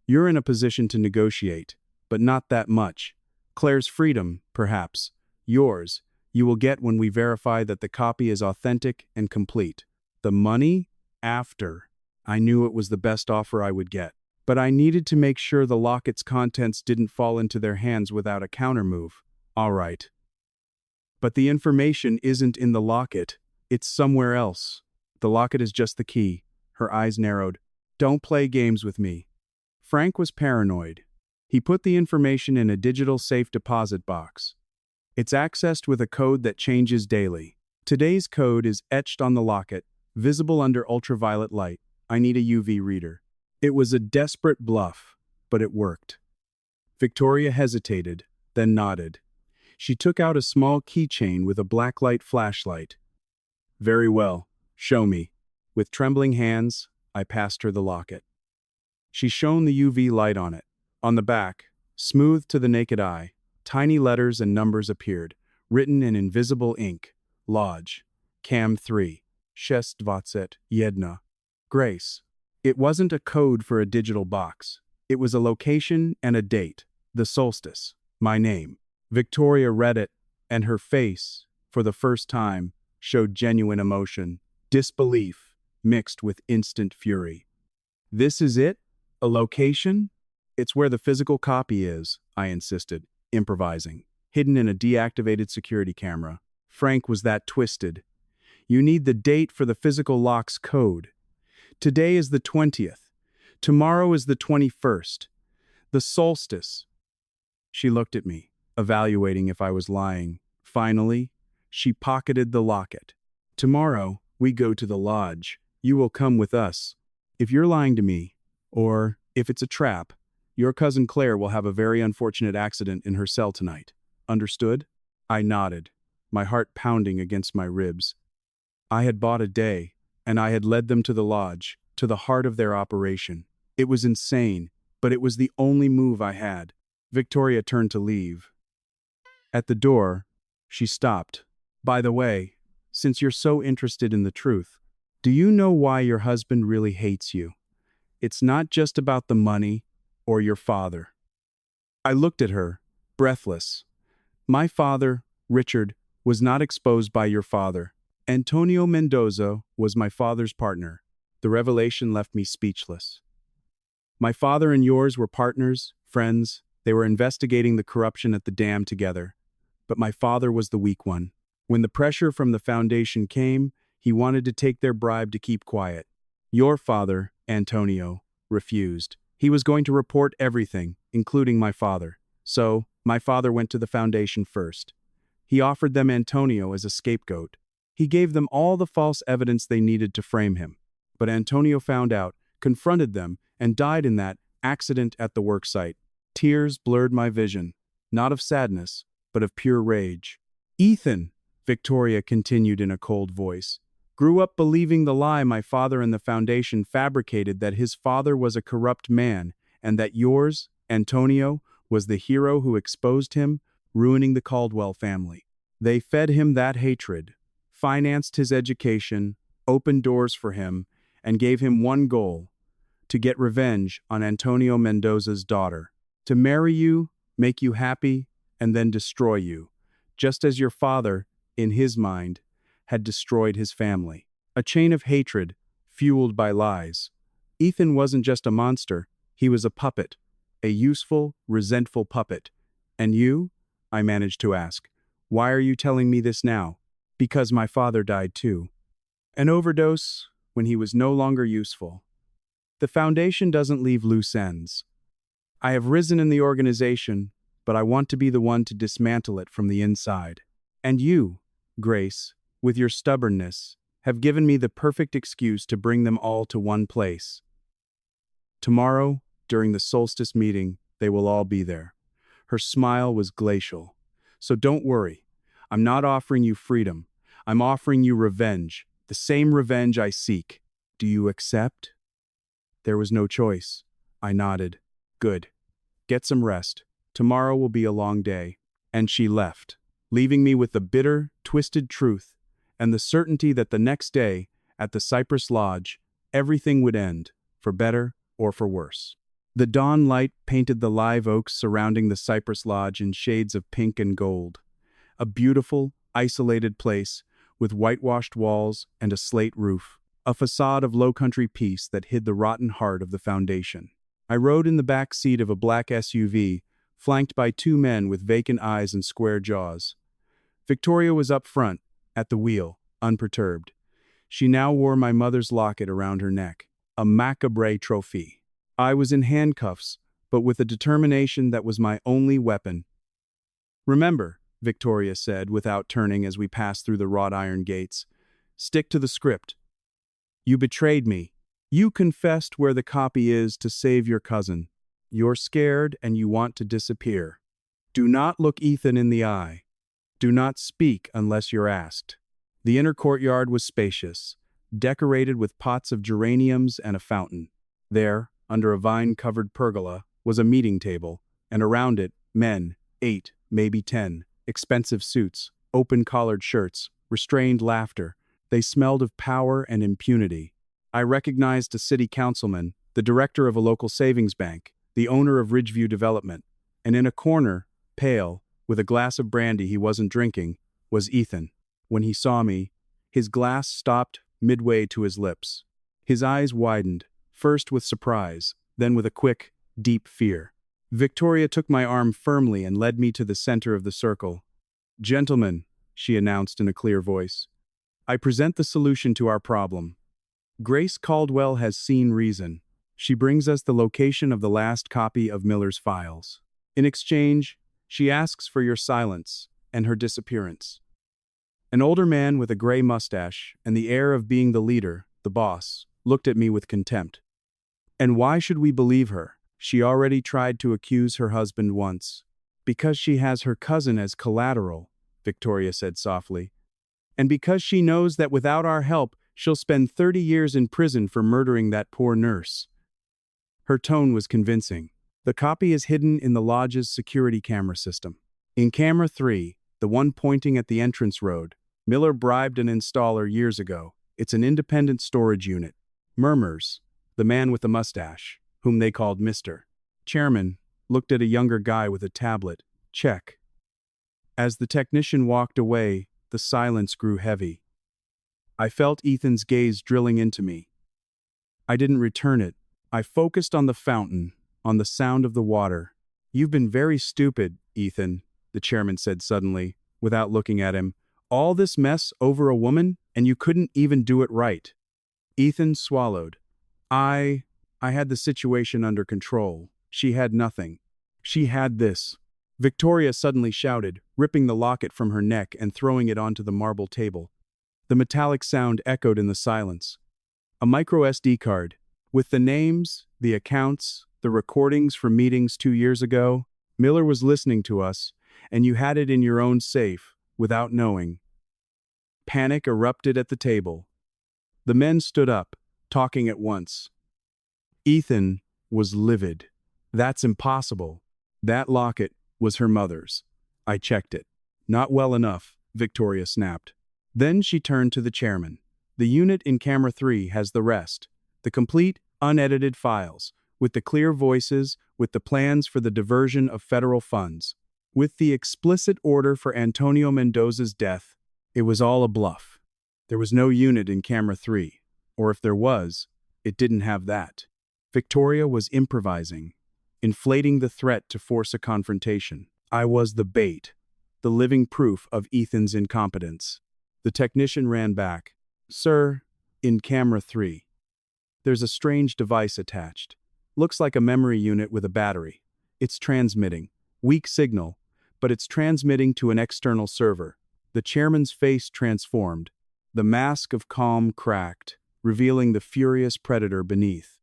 You're in a position to negotiate, but not that much. Claire's freedom, perhaps. Yours, you will get when we verify that the copy is authentic and complete. The money? After. I knew it was the best offer I would get. But I needed to make sure the locket's contents didn't fall into their hands without a countermove. All right. But the information isn't in the locket. It's somewhere else. The locket is just the key. Her eyes narrowed. Don't play games with me. Frank was paranoid. He put the information in a digital safe deposit box. It's accessed with a code that changes daily. Today's code is etched on the locket, visible under ultraviolet light. I need a UV reader. It was a desperate bluff, but it worked. Victoria hesitated, then nodded. She took out a small keychain with a blacklight flashlight. Very well, show me. With trembling hands, I passed her the locket. She shone the UV light on it. On the back, smooth to the naked eye, tiny letters and numbers appeared, written in invisible ink. Lodge. Cam 3. 621. Grace. It wasn't a code for a digital box. It was a location and a date. The solstice. My name. Victoria read it, and her face, for the first time, showed genuine emotion, disbelief, mixed with instant fury. This is it? A location? It's where the physical copy is, I insisted, improvising, hidden in a deactivated security camera. Frank was that twisted. You need the date for the physical lock's code. Today is the 20th. Tomorrow is the 21st. The solstice. She looked at me, evaluating if I was lying. Finally, she pocketed the locket. Tomorrow, we go to the lodge. You will come with us. If you're lying to me, or if it's a trap, your cousin Claire will have a very unfortunate accident in her cell tonight. Understood? I nodded, my heart pounding against my ribs. I had bought a day, and I had led them to the lodge, to the heart of their operation. It was insane, but it was the only move I had. Victoria turned to leave. At the door, she stopped. By the way, since you're so interested in the truth, do you know why your husband really hates you? It's not just about the money or your father. I looked at her, breathless. My father, Richard, was not exposed by your father. Antonio Mendoza was my father's partner. The revelation left me speechless. My father and yours were partners, friends. They were investigating the corruption at the dam together. But my father was the weak one. When the pressure from the foundation came, he wanted to take their bribe to keep quiet. Your father, Antonio, refused. He was going to report everything, including my father. So, my father went to the foundation first. He offered them Antonio as a scapegoat. He gave them all the false evidence they needed to frame him. But Antonio found out, confronted them, and died in that accident at the worksite. Tears blurred my vision, not of sadness, but of pure rage. Ethan, Victoria continued in a cold voice, grew up believing the lie my father and the foundation fabricated that his father was a corrupt man, and that yours, Antonio, was the hero who exposed him, ruining the Caldwell family. They fed him that hatred, financed his education, opened doors for him, and gave him one goal: to get revenge on Antonio Mendoza's daughter, to marry you, make you happy, and then destroy you, just as your father, in his mind, had destroyed his family. A chain of hatred, fueled by lies. Ethan wasn't just a monster, he was a puppet, a useful, resentful puppet. And you? I managed to ask. Why are you telling me this now? Because my father died too. An overdose when he was no longer useful. The foundation doesn't leave loose ends. I have risen in the organization, but I want to be the one to dismantle it from the inside. And you, Grace, with your stubbornness, have given me the perfect excuse to bring them all to one place. Tomorrow, during the solstice meeting, they will all be there. Her smile was glacial. So don't worry. I'm not offering you freedom. I'm offering you revenge, the same revenge I seek. Do you accept? There was no choice. I nodded. Good. Get some rest. Tomorrow will be a long day. And she left, leaving me with the bitter, twisted truth and the certainty that the next day, at the Cypress Lodge, everything would end, for better or for worse. The dawn light painted the live oaks surrounding the Cypress Lodge in shades of pink and gold. A beautiful, isolated place with whitewashed walls and a slate roof, a facade of low-country peace that hid the rotten heart of the foundation. I rode in the back seat of a black SUV, flanked by two men with vacant eyes and square jaws. Victoria was up front, at the wheel, unperturbed. She now wore my mother's locket around her neck, a macabre trophy. I was in handcuffs, but with a determination that was my only weapon. Remember, Victoria said without turning as we passed through the wrought iron gates, stick to the script. You betrayed me. You confessed where the copy is to save your cousin. You're scared and you want to disappear. Do not look Ethan in the eye. Do not speak unless you're asked. The inner courtyard was spacious, decorated with pots of geraniums and a fountain. There, under a vine-covered pergola, was a meeting table, and around it, men, 8, maybe 10, expensive suits, open-collared shirts, restrained laughter. They smelled of power and impunity. I recognized a city councilman, the director of a local savings bank, the owner of Ridgeview Development, and in a corner, pale, with a glass of brandy he wasn't drinking, was Ethan. When he saw me, his glass stopped midway to his lips. His eyes widened, first with surprise, then with a quick, deep fear. Victoria took my arm firmly and led me to the center of the circle. Gentlemen, she announced in a clear voice, I present the solution to our problem. Grace Caldwell has seen reason. She brings us the location of the last copy of Miller's files. In exchange, she asks for your silence and her disappearance. An older man with a gray mustache and the air of being the leader, the boss, looked at me with contempt. And why should we believe her? She already tried to accuse her husband once. Because she has her cousin as collateral, Victoria said softly. And because she knows that without our help, she'll spend 30 years in prison for murdering that poor nurse. Her tone was convincing. The copy is hidden in the lodge's security camera system. In camera 3, the one pointing at the entrance road, Miller bribed an installer years ago. It's an independent storage unit. Murmurs, the man with the mustache, whom they called Mr. Chairman, looked at a younger guy with a tablet. Check. As the technician walked away, the silence grew heavy. I felt Ethan's gaze drilling into me. I didn't return it. I focused on the fountain, on the sound of the water. You've been very stupid, Ethan, the chairman said suddenly, without looking at him. All this mess over a woman, and you couldn't even do it right. Ethan swallowed. I had the situation under control. She had nothing. She had this. Victoria suddenly shouted, ripping the locket from her neck and throwing it onto the marble table. The metallic sound echoed in the silence. A micro SD card, with the names, the accounts, the recordings from meetings 2 years ago. Miller was listening to us, and you had it in your own safe, without knowing. Panic erupted at the table. The men stood up, talking at once. Ethan was livid. That's impossible. That locket was her mother's. I checked it. Not well enough, Victoria snapped. Then she turned to the chairman. The unit in camera 3 has the rest. The complete, unedited files, with the clear voices, with the plans for the diversion of federal funds, with the explicit order for Antonio Mendoza's death. It was all a bluff. There was no unit in camera 3, or if there was, it didn't have that. Victoria was improvising, inflating the threat to force a confrontation. I was the bait, the living proof of Ethan's incompetence. The technician ran back. Sir, in camera 3. There's a strange device attached. Looks like a memory unit with a battery. It's transmitting. Weak signal, but it's transmitting to an external server. The chairman's face transformed. The mask of calm cracked, revealing the furious predator beneath.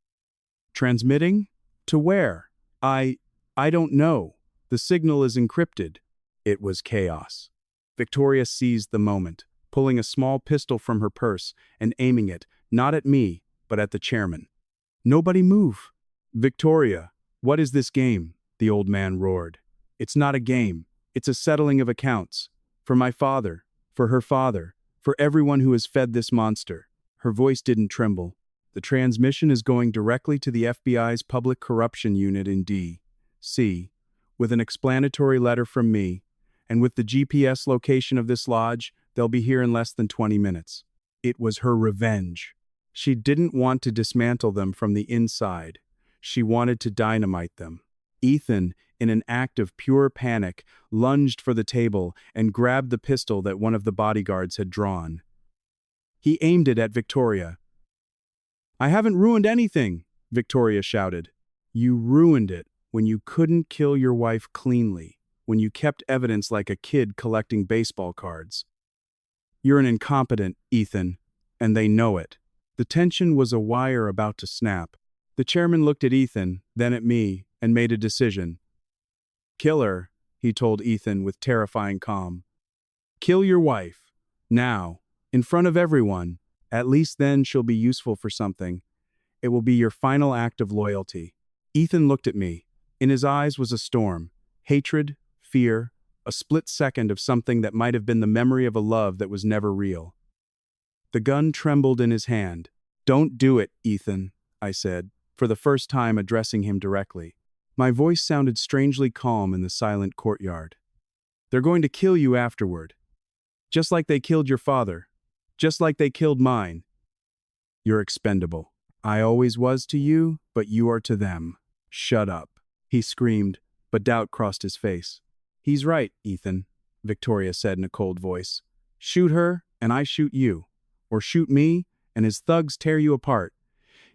Transmitting? To where? I don't know. The signal is encrypted. It was chaos. Victoria seized the moment, pulling a small pistol from her purse and aiming it, not at me, but at the chairman. Nobody move. Victoria, what is this game? The old man roared. It's not a game. It's a settling of accounts. For my father, for her father, for everyone who has fed this monster. Her voice didn't tremble. The transmission is going directly to the FBI's Public Corruption Unit in D.C., with an explanatory letter from me, and with the GPS location of this lodge, they'll be here in less than 20 minutes. It was her revenge. She didn't want to dismantle them from the inside. She wanted to dynamite them. Ethan, in an act of pure panic, lunged for the table and grabbed the pistol that one of the bodyguards had drawn. He aimed it at Victoria. "I haven't ruined anything," Victoria shouted. "You ruined it when you couldn't kill your wife cleanly, when you kept evidence like a kid collecting baseball cards. You're an incompetent, Ethan, and they know it." The tension was a wire about to snap. The chairman looked at Ethan, then at me, and made a decision. "Kill her," he told Ethan with terrifying calm. "Kill your wife. Now, in front of everyone. At least then she'll be useful for something. It will be your final act of loyalty." Ethan looked at me. In his eyes was a storm. Hatred, fear, a split second of something that might have been the memory of a love that was never real. The gun trembled in his hand. "Don't do it, Ethan," I said, for the first time addressing him directly. My voice sounded strangely calm in the silent courtyard. "They're going to kill you afterward. Just like they killed your father. Just like they killed mine. You're expendable. I always was to you, but you are to them. Shut up," he screamed, but doubt crossed his face. "He's right, Ethan," Victoria said in a cold voice. "Shoot her, and I shoot you. Or shoot me, and his thugs tear you apart.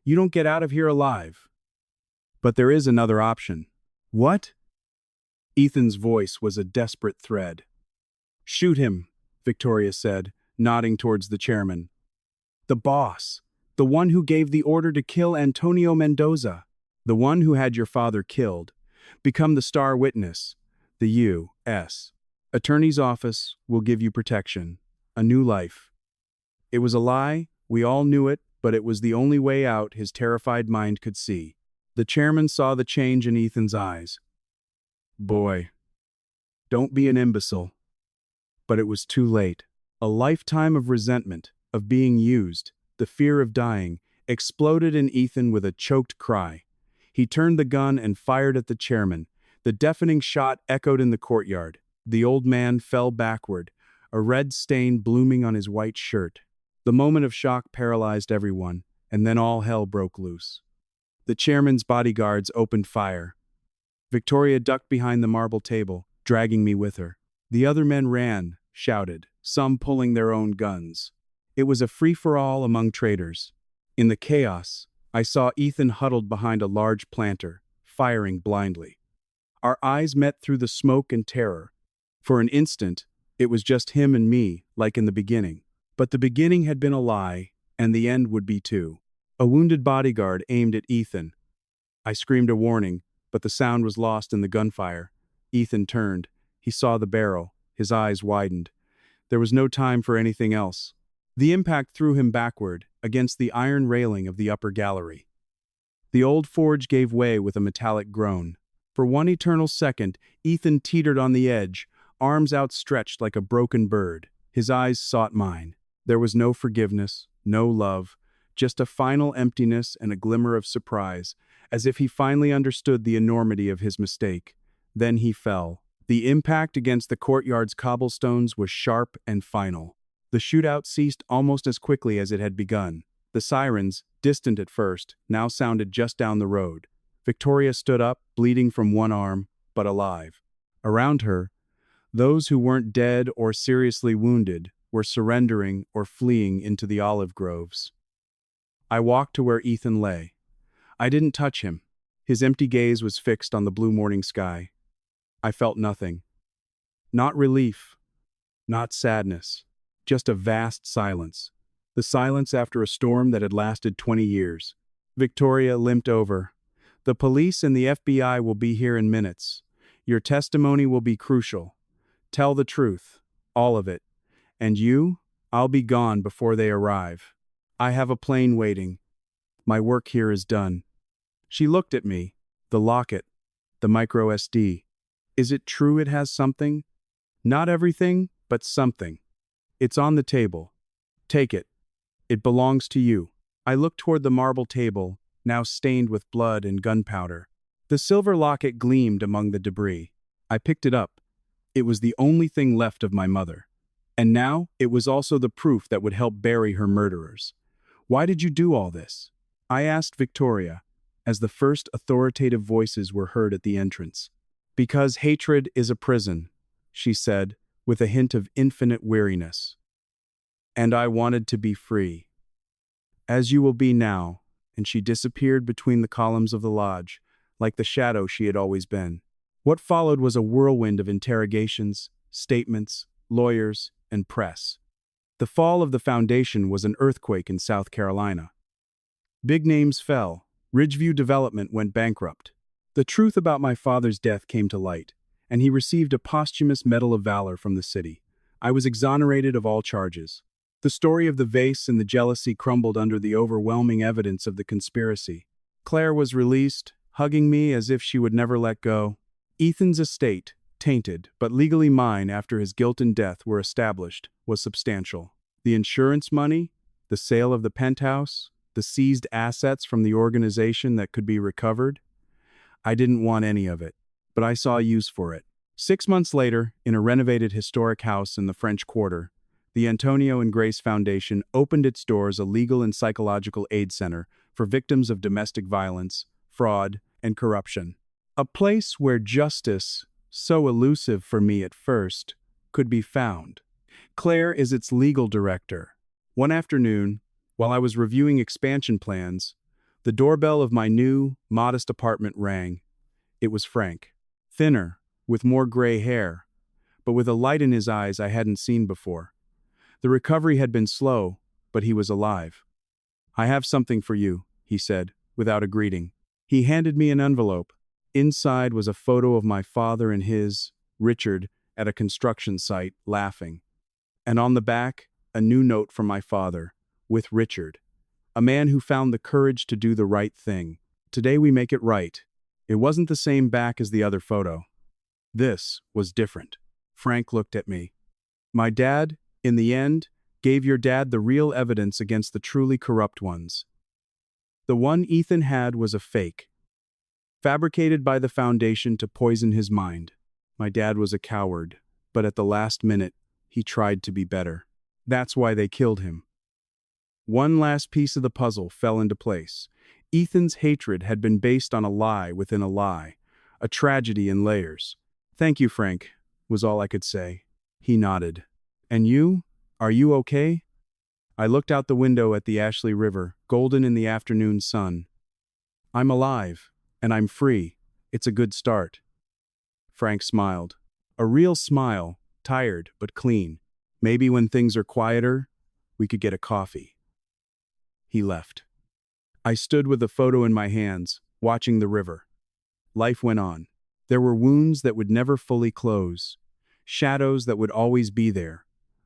You don't get out of here alive." "But there is another option." "What?" Ethan's voice was a desperate thread. "Shoot him," Victoria said, nodding towards the chairman. "The boss. The one who gave the order to kill Antonio Mendoza. The one who had your father killed. Become the star witness. The U.S. Attorney's Office will give you protection. A new life." It was a lie, we all knew it, but it was the only way out his terrified mind could see. The chairman saw the change in Ethan's eyes. "Boy, don't be an imbecile." But it was too late. A lifetime of resentment, of being used, the fear of dying, exploded in Ethan with a choked cry. He turned the gun and fired at the chairman. The deafening shot echoed in the courtyard. The old man fell backward, a red stain blooming on his white shirt. The moment of shock paralyzed everyone, and then all hell broke loose. The chairman's bodyguards opened fire. Victoria ducked behind the marble table, dragging me with her. The other men ran, shouted, some pulling their own guns. It was a free-for-all among traitors. In the chaos, I saw Ethan huddled behind a large planter, firing blindly. Our eyes met through the smoke and terror. For an instant, it was just him and me, like in the beginning. But the beginning had been a lie, and the end would be too. A wounded bodyguard aimed at Ethan. I screamed a warning, but the sound was lost in the gunfire. Ethan turned. He saw the barrel. His eyes widened. There was no time for anything else. The impact threw him backward, against the iron railing of the upper gallery. The old forge gave way with a metallic groan. For one eternal second, Ethan teetered on the edge, arms outstretched like a broken bird. His eyes sought mine. There was no forgiveness, no love, just a final emptiness and a glimmer of surprise, as if he finally understood the enormity of his mistake. Then he fell. The impact against the courtyard's cobblestones was sharp and final. The shootout ceased almost as quickly as it had begun. The sirens, distant at first, now sounded just down the road. Victoria stood up, bleeding from one arm, but alive. Around her, those who weren't dead or seriously wounded were surrendering or fleeing into the olive groves. I walked to where Ethan lay. I didn't touch him. His empty gaze was fixed on the blue morning sky. I felt nothing. Not relief, not sadness, just a vast silence. The silence after a storm that had lasted 20 years. Victoria limped over. The police and the FBI will be here in minutes. Your testimony will be crucial. Tell the truth, all of it. And you, I'll be gone before they arrive. I have a plane waiting. My work here is done. She looked at me. The locket, the micro SD. Is it true it has something? Not everything, but something. It's on the table. Take it. It belongs to you. I looked toward the marble table, now stained with blood and gunpowder. The silver locket gleamed among the debris. I picked it up. It was the only thing left of my mother. And now, it was also the proof that would help bury her murderers. Why did you do all this? I asked Victoria, as the first authoritative voices were heard at the entrance. Because hatred is a prison, she said, with a hint of infinite weariness. And I wanted to be free. As you will be now, and she disappeared between the columns of the lodge, like the shadow she had always been. What followed was a whirlwind of interrogations, statements, lawyers, and press. The fall of the foundation was an earthquake in South Carolina. Big names fell. Ridgeview Development went bankrupt. The truth about my father's death came to light, and he received a posthumous Medal of Valor from the city. I was exonerated of all charges. The story of the vase and the jealousy crumbled under the overwhelming evidence of the conspiracy. Claire was released, hugging me as if she would never let go. Ethan's estate, tainted, but legally mine after his guilt and death were established, was substantial. The insurance money, the sale of the penthouse, the seized assets from the organization that could be recovered. I didn't want any of it, but I saw use for it. 6 months later, in a renovated historic house in the French Quarter, the Antonio and Grace Foundation opened its doors a legal and psychological aid center for victims of domestic violence, fraud, and corruption. A place where justice, so elusive for me at first, could be found. Claire is its legal director. One afternoon, while I was reviewing expansion plans, the doorbell of my new, modest apartment rang. It was Frank. Thinner, with more gray hair, but with a light in his eyes I hadn't seen before. The recovery had been slow, but he was alive. "I have something for you," he said, without a greeting. He handed me an envelope. Inside was a photo of my father and his, Richard, at a construction site, laughing. And on the back, a new note from my father, with Richard, a man who found the courage to do the right thing. Today we make it right. It wasn't the same back as the other photo. This was different. Frank looked at me. My dad, in the end, gave your dad the real evidence against the truly corrupt ones. The one Ethan had was a fake, fabricated by the foundation to poison his mind. My dad was a coward, but at the last minute, he tried to be better. That's why they killed him. One last piece of the puzzle fell into place. Ethan's hatred had been based on a lie within a lie, a tragedy in layers. "Thank you, Frank," was all I could say. He nodded. "And you? Are you okay?" I looked out the window at the Ashley River, golden in the afternoon sun. "I'm alive, and I'm free. It's a good start." Frank smiled. A real smile, tired but clean. "Maybe when things are quieter, we could get a coffee." He left. I stood with the photo in my hands, watching the river. Life went on. There were wounds that would never fully close, shadows that would always be there,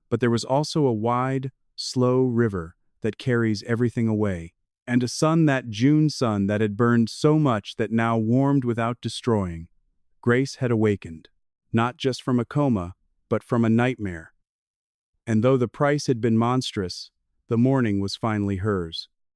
but there was also a wide, slow river that carries everything away, and a sun, that June sun that had burned so much that now warmed without destroying. Grace had awakened, not just from a coma, but from a nightmare. And though the price had been monstrous, the morning was finally hers.